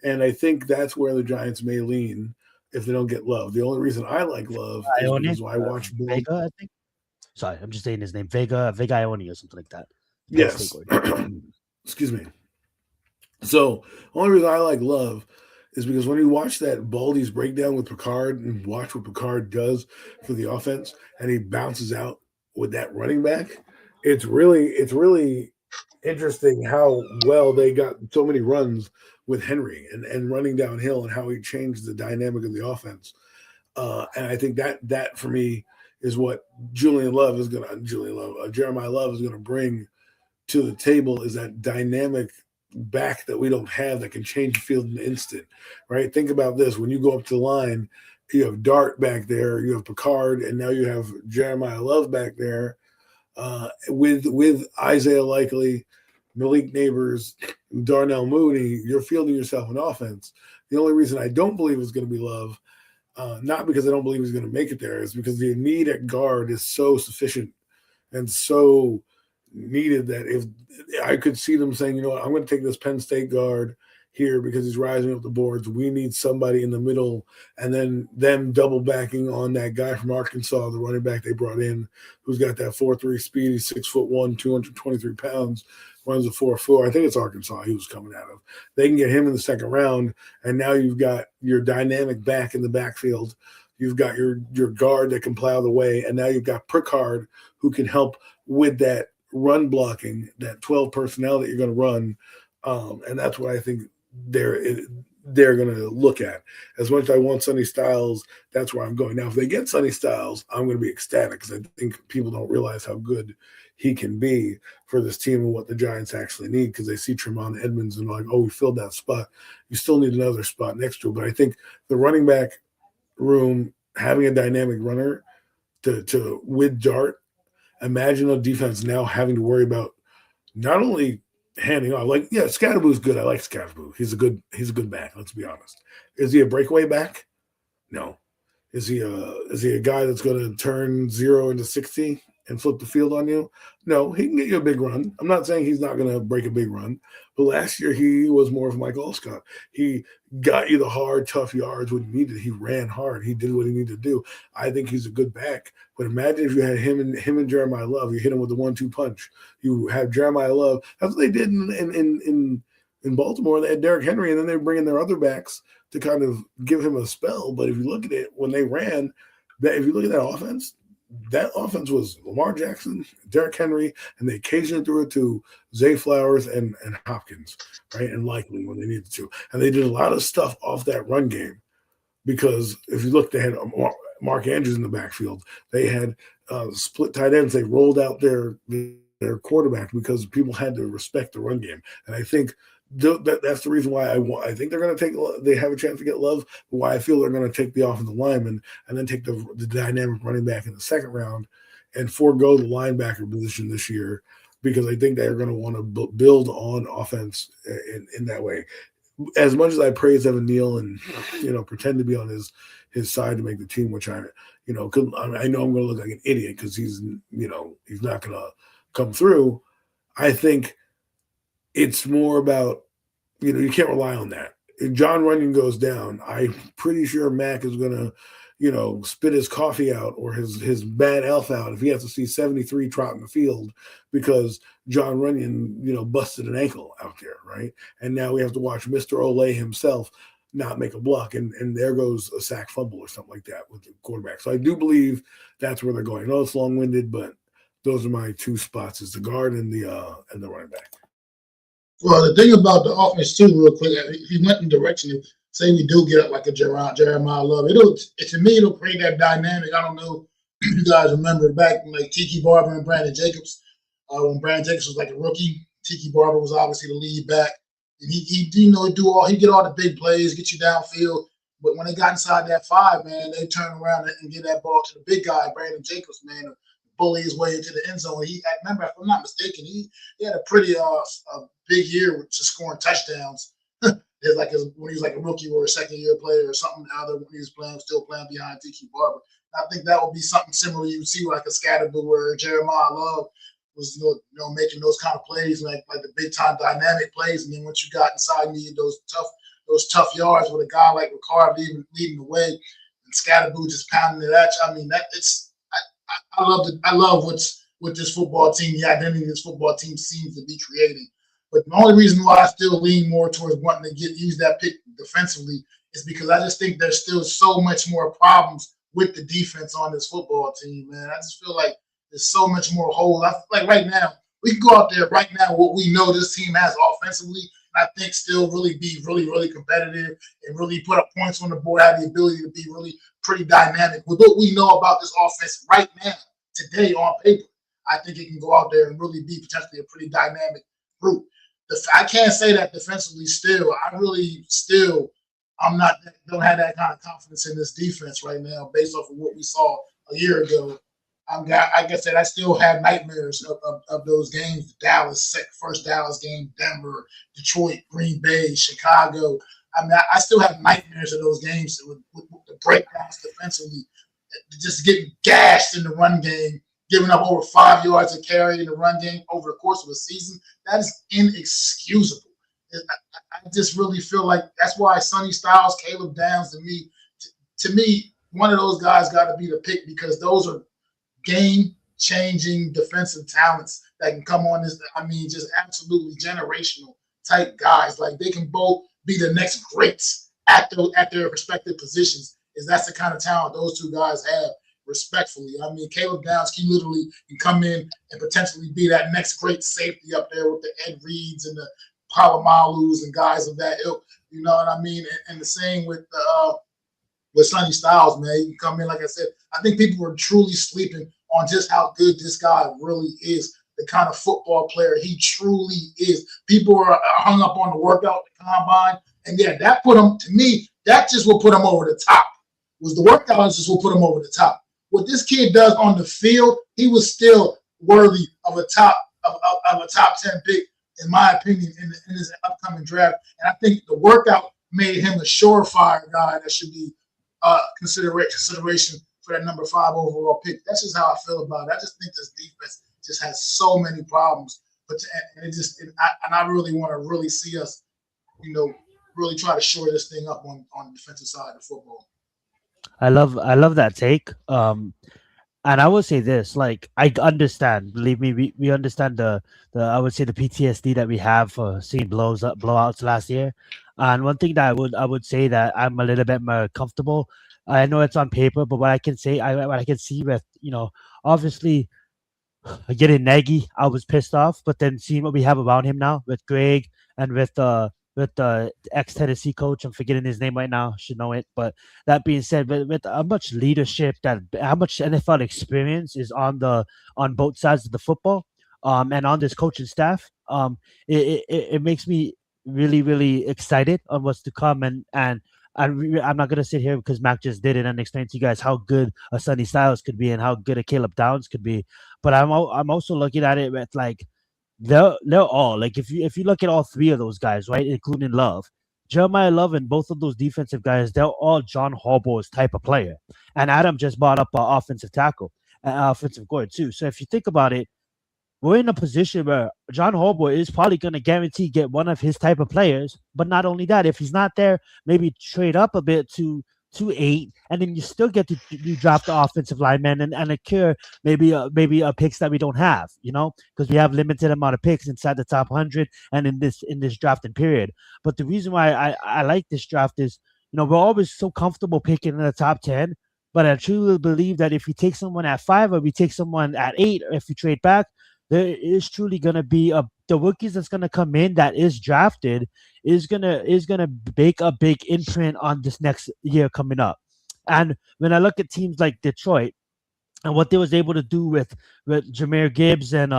And I think that's where the Giants may lean if they don't get Love. The only reason I like Love is because I watch Vega, I think. Sorry, I'm just saying his name. Vega Ione or something like that. Yes. Excuse me. So only reason I like Love is because when you watch that Baldy's breakdown with Picard and watch what Picard does for the offense, and he bounces out with that running back, it's really interesting how well they got so many runs with Henry and running downhill and how he changed the dynamic of the offense. And I think that for me is what Jeremiah Love is going to bring to the table, is that dynamic back that we don't have that can change the field in an instant, right? Think about this. When you go up to the line, you have Dart back there, you have Picard, and now you have Jeremiah Love back there with Isaiah Likely, Malik Neighbors, Darnell Mooney. You're fielding yourself an offense. The only reason I don't believe it's going to be Love, not because I don't believe he's going to make it there, is because the need at guard is so sufficient and so needed that if I could see them saying, you know what, I'm going to take this Penn State guard here because he's rising up the boards. We need somebody in the middle, and then them double backing on that guy from Arkansas, the running back they brought in, who's got that 4.3 speed. He's 6'1", 223 pounds, runs a 4.4. I think it's Arkansas he was coming out of. They can get him in the second round, and now you've got your dynamic back in the backfield. You've got your guard that can plow the way, and now you've got Pritchard who can help with that run blocking, that 12 personnel that you're going to run. And that's what I think they're going to look at. As much as I want Sonny Styles, that's where I'm going. Now, if they get Sonny Styles, I'm going to be ecstatic because I think people don't realize how good he can be for this team and what the Giants actually need, because they see Tremont Edmonds and like, oh, we filled that spot. You still need another spot next to it. But I think the running back room, having a dynamic runner to with Dart, imagine a defense now having to worry about not only handing off, like, yeah, Scatterboo's good. I like Scatterboo. He's a good back. Let's be honest. Is he a breakaway back? No. Is he a guy that's going to turn 0 into 60 and flip the field on you? No, he can get you a big run. I'm not saying he's not going to break a big run, but last year he was more of Mike Allscott. He got you the hard, tough yards when you needed. He ran hard. He did what he needed to do. I think he's a good back. But imagine if you had him and Jeremiah Love. You hit him with the 1-2 punch. You have Jeremiah Love. That's what they did in Baltimore. They had Derrick Henry, and then they bring in their other backs to kind of give him a spell. But if you look at it, when they ran, if you look at that offense was Lamar Jackson, Derrick Henry, and they occasionally threw it to Zay Flowers and Hopkins, right, and Likely when they needed to. And they did a lot of stuff off that run game, because if you look, they had Mark Andrews in the backfield. They had split tight ends. They rolled out their quarterback because people had to respect the run game. And I think that's the reason why I think they're going to they have a chance to get Love, but why I feel they're going to take the offensive lineman and then take the dynamic running back in the second round and forego the linebacker position this year, because I think they're going to want to build on offense in that way. as much as I praise Evan Neal and pretend to be on his side to make the team, which I know I'm going to look like an idiot because he's not going to come through. I think it's more about you can't rely on that. If John Runyon goes down, I'm pretty sure Mac is going to spit his coffee out or his bad elf out if he has to see 73 trot in the field because John Runyon, busted an ankle out there, right? And now we have to watch Mr. Olay himself not make a block, and there goes a sack fumble or something like that with the quarterback. So I do believe that's where they're going. I know it's long-winded, but those are my two spots: is the guard and the running back. Well, the thing about the offense too, real quick, if you went in the direction of say we do get up like a Jeremiah Love, to me it'll create that dynamic. I don't know if you guys remember back like Tiki Barber and Brandon Jacobs. When Brandon Jacobs was like a rookie, Tiki Barber was obviously the lead back. And he get all the big plays, get you downfield. But when they got inside that 5, man, they turn around and get that ball to the big guy, Brandon Jacobs, man, bully his way into the end zone. I remember, if I'm not mistaken, he had a pretty a big year with just scoring touchdowns. It's like when he was like a rookie or a second-year player or something. Other when he was still playing behind Tiki Barber. I think that would be something similar you would see like a Scatterboo where Jeremiah Love was making those kind of plays like the big time dynamic plays, and then once you got inside, you needed those tough yards with a guy like Ricard leading the way, and Scatterboo just pounding it at you. I mean I love what this football team, the identity this football team seems to be creating. But the only reason why I still lean more towards wanting to use that pick defensively is because I just think there's still so much more problems with the defense on this football team, man. I just feel like there's so much more holes. I feel like right now, we can go out there right now, what we know this team has offensively, and I think still really be really, really competitive and really put up points on the board, have the ability to be really pretty dynamic. With what we know about this offense right now, today on paper, I think it can go out there and really be potentially a pretty dynamic group. I can't say that defensively still. Don't have that kind of confidence in this defense right now based off of what we saw a year ago. Like I said, I still have nightmares of those games. First Dallas game, Denver, Detroit, Green Bay, Chicago. I mean, I still have nightmares of those games with the breakdowns defensively, just getting gashed in the run game, giving up over 5 yards a carry in the run game over the course of a season. That is inexcusable. I just really feel like that's why Sonny Styles, Caleb Downs, to me, one of those guys got to be the pick because those are game-changing defensive talents that can come on this. I mean, just absolutely generational type guys. Like they can both be the next greats at their respective positions. That's the kind of talent those two guys have. Respectfully, I mean, Caleb Downs can literally come in and potentially be that next great safety up there with the Ed Reeds and the Palomalus and guys of that ilk. You know what I mean? And the same with Sonny Styles, man. He can come in, like I said. I think people are truly sleeping on just how good this guy really is, the kind of football player he truly is. People are hung up on the workout, the combine, and yeah, that put him, to me, that just will put him over the top. Was the workout just will put him over the top. What this kid does on the field, he was still worthy of a top 10 pick, in my opinion, in his upcoming draft. And I think the workout made him a surefire guy that should be consideration for that number 5 overall pick. That's just how I feel about it. I just think this defense just has so many problems, I really want to really see us, really try to shore this thing up on the defensive side of football. I love that take. And I will say this, like I understand, believe me, we understand the I would say the PTSD that we have for seeing blowouts last year. And one thing that I would say that I'm a little bit more comfortable. I know it's on paper, but what I can say, what I can see with, obviously getting Nagy, I was pissed off, but then seeing what we have around him now with Greg and with the ex-Tennessee coach, I'm forgetting his name right now, should know it. But that being said, with how much leadership, how much NFL experience is on both sides of the football, and on this coaching staff, it makes me really, really excited on what's to come. And I'm not gonna sit here because Mac just did it and explain to you guys how good a Sonny Styles could be and how good a Caleb Downs could be. But I'm also looking at it with like they're all like if you look at all 3 of those guys, right, including Love, Jeremiah Love and both of those defensive guys, they're all John Harbaugh's type of player. And Adam just brought up offensive tackle, offensive guard too. So if you think about it, we're in a position where John Harbaugh is probably going to guarantee get one of his type of players. But not only that, if he's not there, maybe trade up a bit to 8, and then you still get to you drop the offensive lineman and acquire maybe a picks that we don't have, because we have limited amount of picks inside the top 100 and in this drafting period. But the reason why I like this draft is, we're always so comfortable picking in the top 10. But I truly believe that if we take someone at 5 or we take someone at 8, or if we trade back, there is truly gonna be the rookies that's gonna come in that is drafted is gonna make a big imprint on this next year coming up. And when I look at teams like Detroit and what they was able to do with Jameer Gibbs and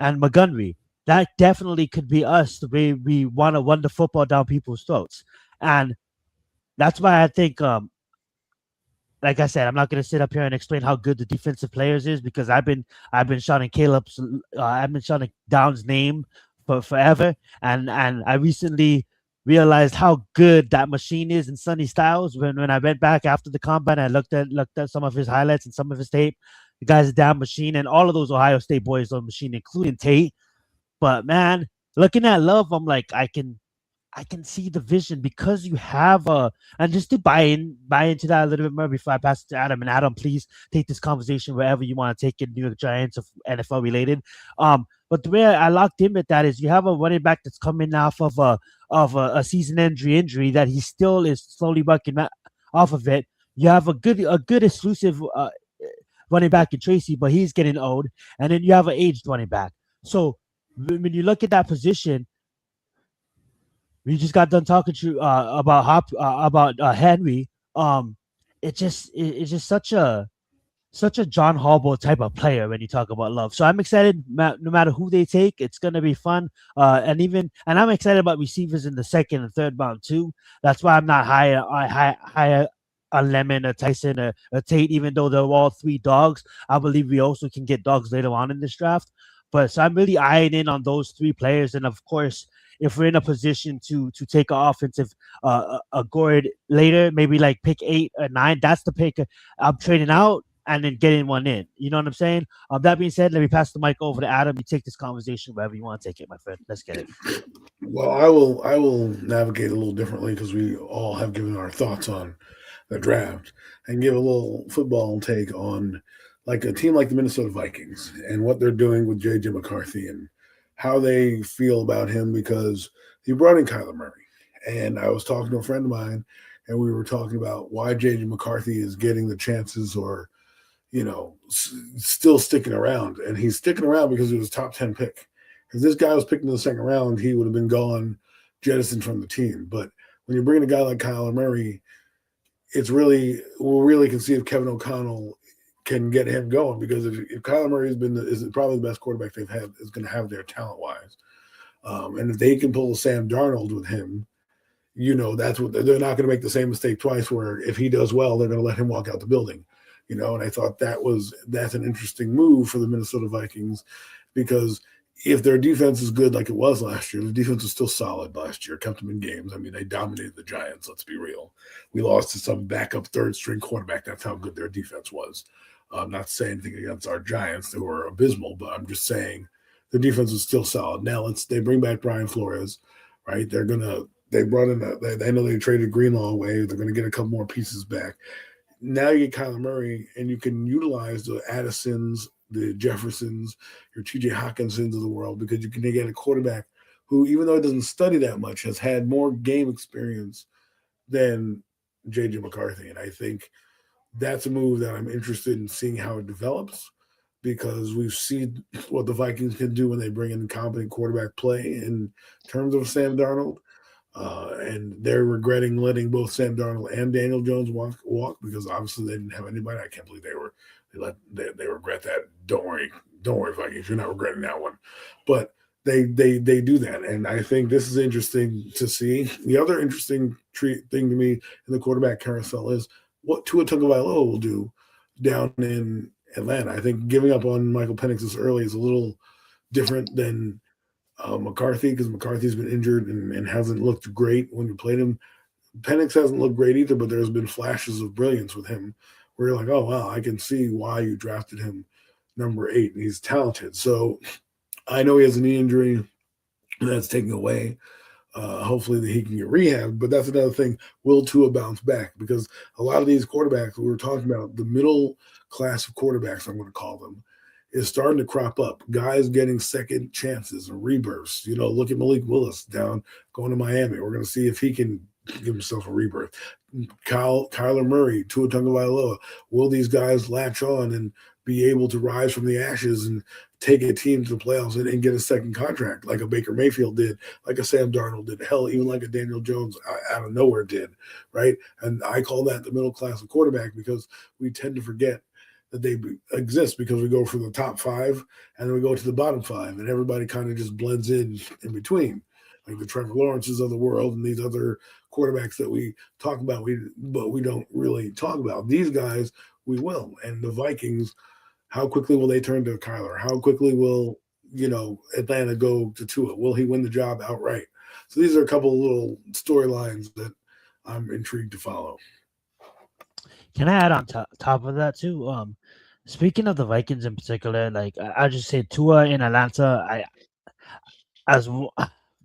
Montgomery, that definitely could be us the way we want to run the football down people's throats. And that's why I think like I said, I'm not going to sit up here and explain how good the defensive players is, because I've been shouting I've been shouting Down's name for forever, and I recently realized how good that machine is in Sonny Styles. When I went back after the combine, I looked at some of his highlights and some of his tape. The guy's a damn machine, and all of those Ohio State boys are machine, including Tate. But man, looking at Love, I'm like, I can see the vision, because you have and just to buy into that a little bit more before I pass it to Adam. And Adam, please take this conversation wherever you want to take it, New York Giants or NFL related. But the way I locked in with that is you have a running back that's coming off of a season injury that he still is slowly working off of it. You have a good exclusive running back in Tracy, but he's getting old, and then you have an aged running back. So when you look at that position, we just got done talking to about Henry. It's just such a John Harbaugh type of player when you talk about Love. So I'm excited. No matter who they take, it's gonna be fun. And I'm excited about receivers in the second and third round too. That's why I'm not high on Lemon or Tyson or Tate, even though they're all 3 dogs. I believe we also can get dogs later on in this draft. But so I'm really eyeing in on those 3 players, and of course, if we're in a position to take an offensive a guard later, maybe like pick 8 or 9, that's the pick I'm trading out and then getting one in. You know what I'm saying? That being said, let me pass the mic over to Adam. You take this conversation wherever you want to take it, my friend. Let's get it. Well, I will navigate a little differently, because we all have given our thoughts on the draft, and give a little football take on like a team like the Minnesota Vikings and what they're doing with J.J. McCarthy and how they feel about him, because he brought in Kyler Murray. And I was talking to a friend of mine, and we were talking about why J.J. McCarthy is getting the chances, or, still sticking around. And he's sticking around because he was a top 10 pick. If this guy was picked in the second round, he would have been gone, jettisoned from the team. But when you're bringing a guy like Kyler Murray, we'll really can see if Kevin O'Connell can get him going, because if Kyler Murray is probably the best quarterback they've had, is going to have there talent-wise. And if they can pull a Sam Darnold with him, that's what they're not going to make the same mistake twice, where if he does well, they're going to let him walk out the building. And I thought that's an interesting move for the Minnesota Vikings, because if their defense is good like it was last year, the defense was still solid last year, kept them in games. I mean, they dominated the Giants, let's be real. We lost to some backup third-string quarterback. That's how good their defense was. I'm not saying anything against our Giants, who were abysmal, but I'm just saying the defense is still solid. Now they bring back Brian Flores, right? They know they traded Greenlaw away. They're going to get a couple more pieces back. Now you get Kyler Murray, and you can utilize the Addisons, the Jeffersons, your TJ Hawkinsons of the world, because you can get a quarterback who, even though he doesn't study that much, has had more game experience than J.J. McCarthy. And I think that's a move that I'm interested in seeing how it develops, because we've seen what the Vikings can do when they bring in competent quarterback play in terms of Sam Darnold. And they're regretting letting both Sam Darnold and Daniel Jones walk, because obviously they didn't have anybody. I can't believe they regret that. Don't worry, Vikings, you're not regretting that one. But they do that, and I think this is interesting to see. The other interesting thing to me in the quarterback carousel is what Tua Tagovailoa will do down in Atlanta. I think giving up on Michael Penix this early is a little different than McCarthy, because McCarthy's been injured and hasn't looked great when you played him. Penix hasn't looked great either, but there's been flashes of brilliance with him where you're like, oh, wow, I can see why you drafted him number 8, and he's talented. So I know he has a knee injury, and that's taken away. Hopefully that he can get rehab, but that's another thing. Will Tua bounce back? Because a lot of these quarterbacks we were talking about, the middle class of quarterbacks, I'm going to call them, is starting to crop up. Guys getting second chances or rebirths. Look at Malik Willis going to Miami. We're going to see if he can give himself a rebirth. Kyler Murray, Tua Tagovailoa. Will these guys latch on and be able to rise from the ashes and take a team to the playoffs and get a second contract like a Baker Mayfield did, like a Sam Darnold did, hell, even like a Daniel Jones out of nowhere did, right? And I call that the middle class of quarterback because we tend to forget that they exist because we go from the top 5 and then we go to the bottom 5 and everybody kind of just blends in between, like the Trevor Lawrences of the world and these other quarterbacks that we talk about, but we don't really talk about. These guys we will. And the Vikings, how quickly will they turn to Kyler? How quickly will Atlanta go to Tua? Will he win the job outright? So these are a couple of little storylines that I'm intrigued to follow. Can I add on top of that too? Speaking of the Vikings in particular, like I just say Tua in Atlanta,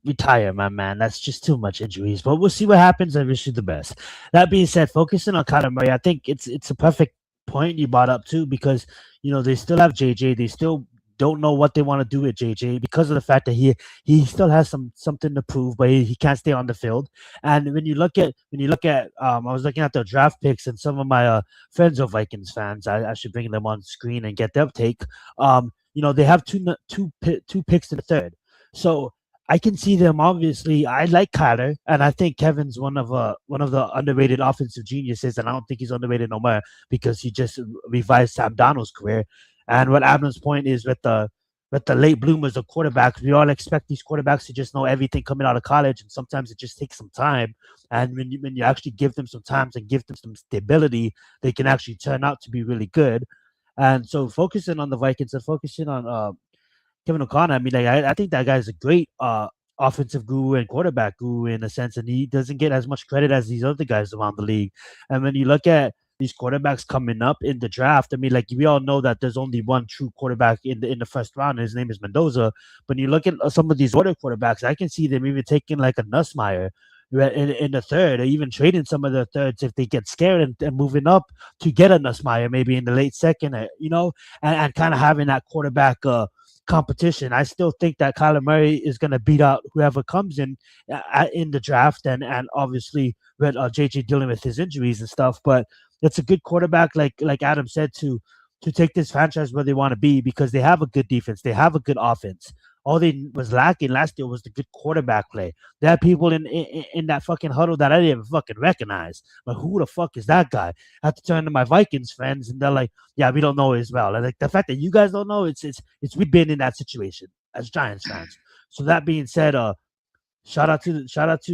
retire, my man. That's just too much injuries. But we'll see what happens. I wish you the best. That being said, focusing on Kyler Murray, I think it's a perfect point you brought up too, because they still have JJ. They still don't know what they want to do with JJ because of the fact that he still has something to prove, but he can't stay on the field. And when you look at I was looking at the draft picks, and some of my friends are Vikings fans. I should bring them on screen and get their take. They have two picks in the third, so I can see them. Obviously, I like Kyler, and I think Kevin's one of the underrated offensive geniuses, and I don't think he's underrated no more because he just revived Sam Darnold's career. And what Adam's point is with the late bloomers of quarterbacks, we all expect these quarterbacks to just know everything coming out of college, and sometimes it just takes some time. And when you actually give them some time and give them some stability, they can actually turn out to be really good. And so, focusing on the Vikings and focusing on Kevin O'Connor, I mean, like, I think that guy's a great offensive guru and quarterback guru in a sense, and he doesn't get as much credit as these other guys around the league. And when you look at these quarterbacks coming up in the draft, I mean, like, we all know that there's only one true quarterback in the first round, and his name is Mendoza. But you look at some of these other quarterbacks, I can see them even taking like a Nussmeier in the third, or even trading some of the thirds if they get scared and moving up to get a Nussmeier maybe in the late second, and kind of having that quarterback competition. I still think that Kyler Murray is going to beat out whoever comes in the draft, and obviously with JJ dealing with his injuries and stuff. But it's a good quarterback, like Adam said, to take this franchise where they want to be, because they have a good defense, they have a good offense. All they was lacking last year was the good quarterback play. There are people in that fucking huddle that I didn't even fucking recognize. Like, who the fuck is that guy? I have to turn to my Vikings friends, and they're like, "Yeah, we don't know as well." And like the fact that you guys don't know, it's we've been in that situation as Giants fans. So that being said, shout out to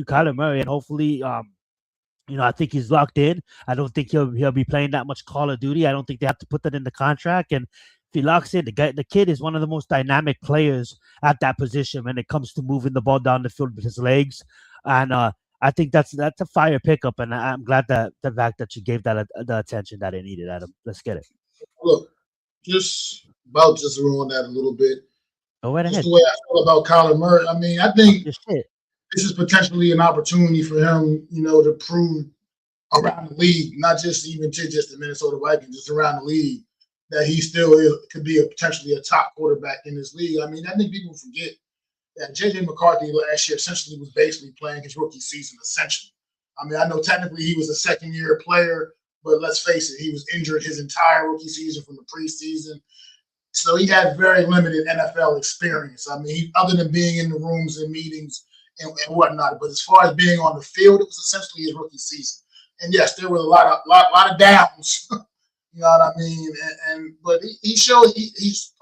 Kyler Murray, and hopefully, I think he's locked in. I don't think he'll be playing that much Call of Duty. I don't think they have to put that in the contract. And if he locks in, the kid is one of the most dynamic players at that position when it comes to moving the ball down the field with his legs. And I think that's a fire pickup. And I'm glad that the fact that you gave that the attention that it needed, Adam. Let's get it. Look, just ruin that a little bit. Go right ahead. Just the way I feel about Kyler Murray. I mean, I think this is potentially an opportunity for him, to prove around the league, not just even to just the Minnesota Vikings, just around the league, that he still could be potentially a top quarterback in this league. I mean, I think people forget that J.J. McCarthy last year essentially was basically playing his rookie season, essentially. I mean, I know technically he was a second-year player, but let's face it, he was injured his entire rookie season from the preseason. So he had very limited NFL experience. I mean, other than being in the rooms and meetings and whatnot, but as far as being on the field, it was essentially his rookie season. And yes, there were a lot of downs. You know what I mean? But he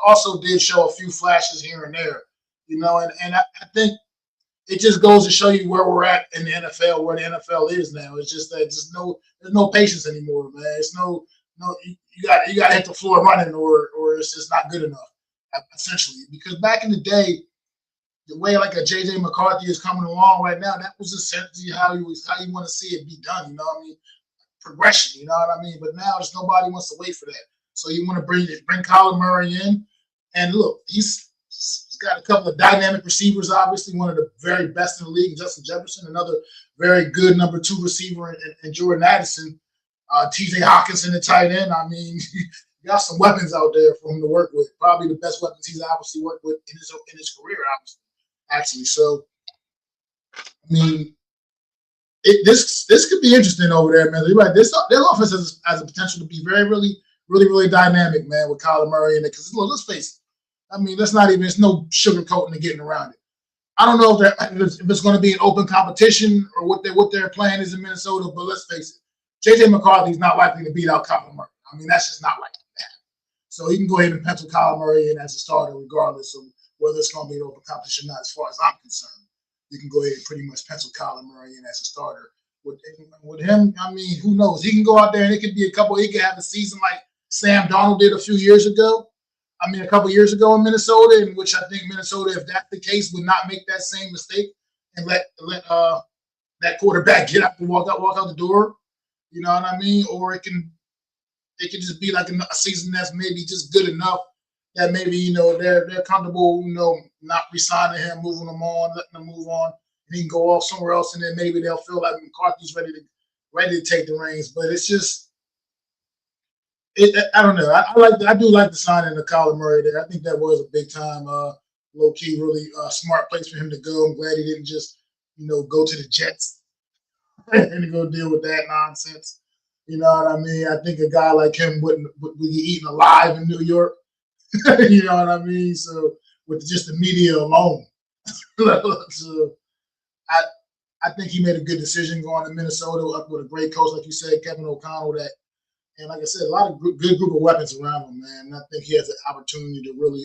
also did show a few flashes here and there. And I think it just goes to show you where we're at in the NFL, where the NFL is now. It's just that there's no patience anymore, man. It's no you got to hit the floor running, or it's just not good enough, essentially. Because back in the day, the way like a JJ McCarthy is coming along right now, that was essentially how you want to see it be done. You know what I mean? Progression. You know what I mean? But now just nobody wants to wait for that. So you want to bring Kyler Murray in, and look, he's got a couple of dynamic receivers. Obviously, one of the very best in the league, Justin Jefferson, another very good number 2 receiver, and Jordan Addison. T.J. Hawkinson, the tight end. I mean, you got some weapons out there for him to work with. Probably the best weapons he's obviously worked with in his career, obviously. Actually, so I mean, this could be interesting over there, man. You're right. Their offense has a potential to be very, really dynamic, man, with Kyler Murray in it. Because let's face it. I mean, it's no sugarcoating and getting around it. I don't know if it's going to be an open competition or what their plan is in Minnesota, but let's face it. JJ McCarthy is not likely to beat out Kyler Murray. I mean, that's just not likely to happen. So you can go ahead and pencil Kyler Murray in as a starter, regardless of whether it's going to be an open competition or not. As far as I'm concerned, you can go ahead and pretty much pencil Kyler Murray in as a starter. With him, I mean, who knows? He can go out there and it could be he could have a season like Sam Darnold did a couple years ago in Minnesota, in which I think Minnesota, if that's the case, would not make that same mistake and let that quarterback get up and walk out the door. You know what I mean? Or it can just be like a season that's maybe just good enough that maybe, they're comfortable, not re-signing him, moving him on, letting him move on, and he can go off somewhere else, and then maybe they'll feel like McCarthy's ready to take the reins. But it's just, I don't know. I do like the signing of Kyler Murray there. I think that was a big time, low key, really smart place for him to go. I'm glad he didn't just, go to the Jets and to go deal with that nonsense. You know what I mean? I think a guy like him would be eaten alive in New York. You know what I mean? So with just the media alone. So I think he made a good decision going to Minnesota up with a great coach, like you said, Kevin O'Connell. And like I said, a lot of good group of weapons around him, man. And I think he has the opportunity to really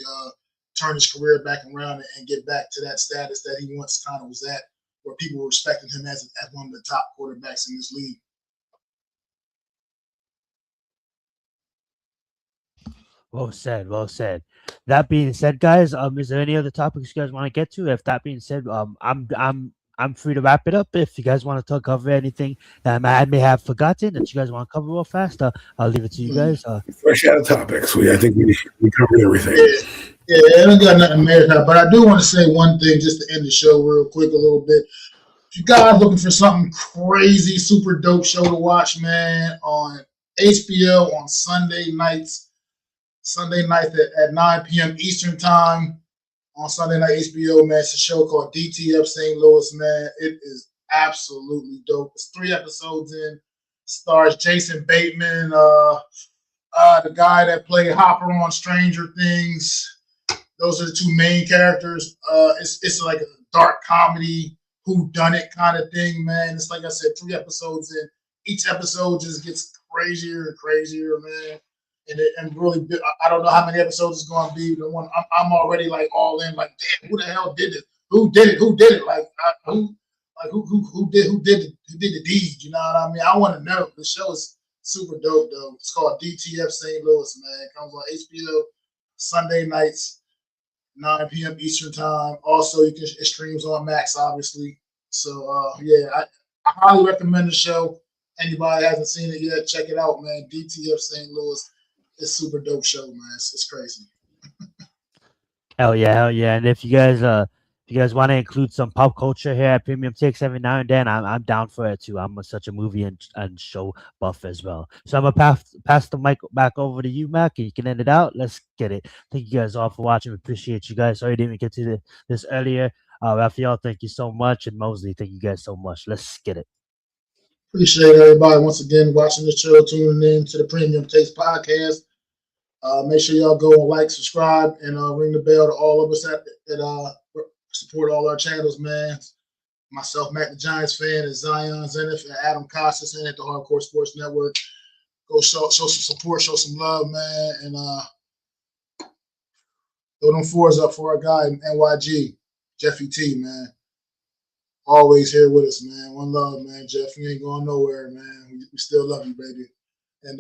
turn his career back around and get back to that status that he once kind of was at, where people were respecting him as one of the top quarterbacks in this league. Well said. Well said. That being said, guys, is there any other topics you guys want to get to? If that being said, I'm free to wrap it up. If you guys want to cover anything that I may have forgotten that you guys want to cover real fast, I'll leave it to you guys. Fresh out of topics. I think we covered everything. Yeah, I don't got nothing major, but I do want to say one thing just to end the show real quick a little bit. If you guys looking for something crazy, super dope show to watch, man, on HBO on Sunday nights at 9 p.m. Eastern time on Sunday night HBO, man. It's a show called DTF St. Louis, man. It is absolutely dope. It's 3 episodes in. Stars Jason Bateman, the guy that played Hopper on Stranger Things. Those are the 2 main characters. It's like a dark comedy, whodunit kind of thing, man. It's like I said, 3 episodes in. Each episode just gets crazier and crazier, man. And really, I don't know how many episodes it's going to be. The one I'm already like all in, like, damn, who the hell did it? Who did it? Who did it? Who did the deed? You know what I mean? I want to know. The show is super dope, though. It's called DTF St. Louis, man. It comes on HBO Sunday nights, 9 p.m. Eastern time. Also, it streams on Max, obviously. So, yeah, I highly recommend the show. Anybody hasn't seen it yet, check it out, man. DTF St. Louis. It's super dope show, man. It's crazy. Hell yeah. And if you guys want to include some pop culture here at Premium Takes every now and then, I'm down for it too. I'm such a movie and show buff as well. So I'm gonna pass the mic back over to you, Mac, and you can end it out. Let's get it. Thank you guys all for watching. We appreciate you guys. Sorry I didn't get to this earlier. Raphael, thank you so much, and Mosley, thank you guys so much. Let's get it. Appreciate everybody once again watching the show, tuning in to the Premium Taste Podcast. Make sure y'all go and like, subscribe, and ring the bell to all of us that support all our channels, man. Myself, MacDaGiantsFan, and Zion, Zenith, and Adam Costas, and at the Hardcore Sports Network. Go show some support, show some love, man, and throw them 4s up for our guy, NYG, Jeffy T, man. Always here with us, man. One love, man, Jeff. You ain't going nowhere, man. We still love you, baby. And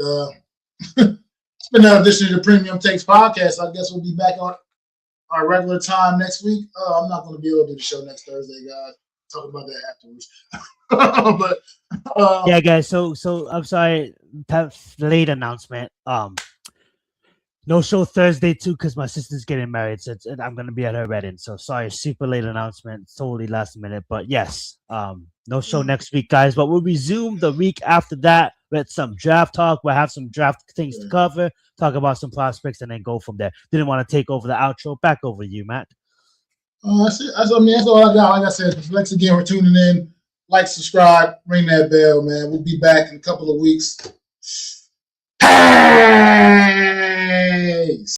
it's been another edition of the Premium Takes Podcast. I guess we'll be back on our regular time next week. I'm not going to be able to do the show next Thursday, guys. Talk about that afterwards. But yeah, guys. So I'm sorry, late announcement. No show Thursday too because my sister's getting married, so I'm gonna be at her wedding. So sorry, super late announcement, totally last minute. But yes, no show next week, guys. But we'll resume the week after that with some draft talk. We'll have some draft things to cover, talk about some prospects, and then go from there. Didn't want to take over the outro. Back over to you, Matt. That's all I got. Like I said, thanks again for tuning in. Like, subscribe, ring that bell, man. We'll be back in a couple of weeks. Peace.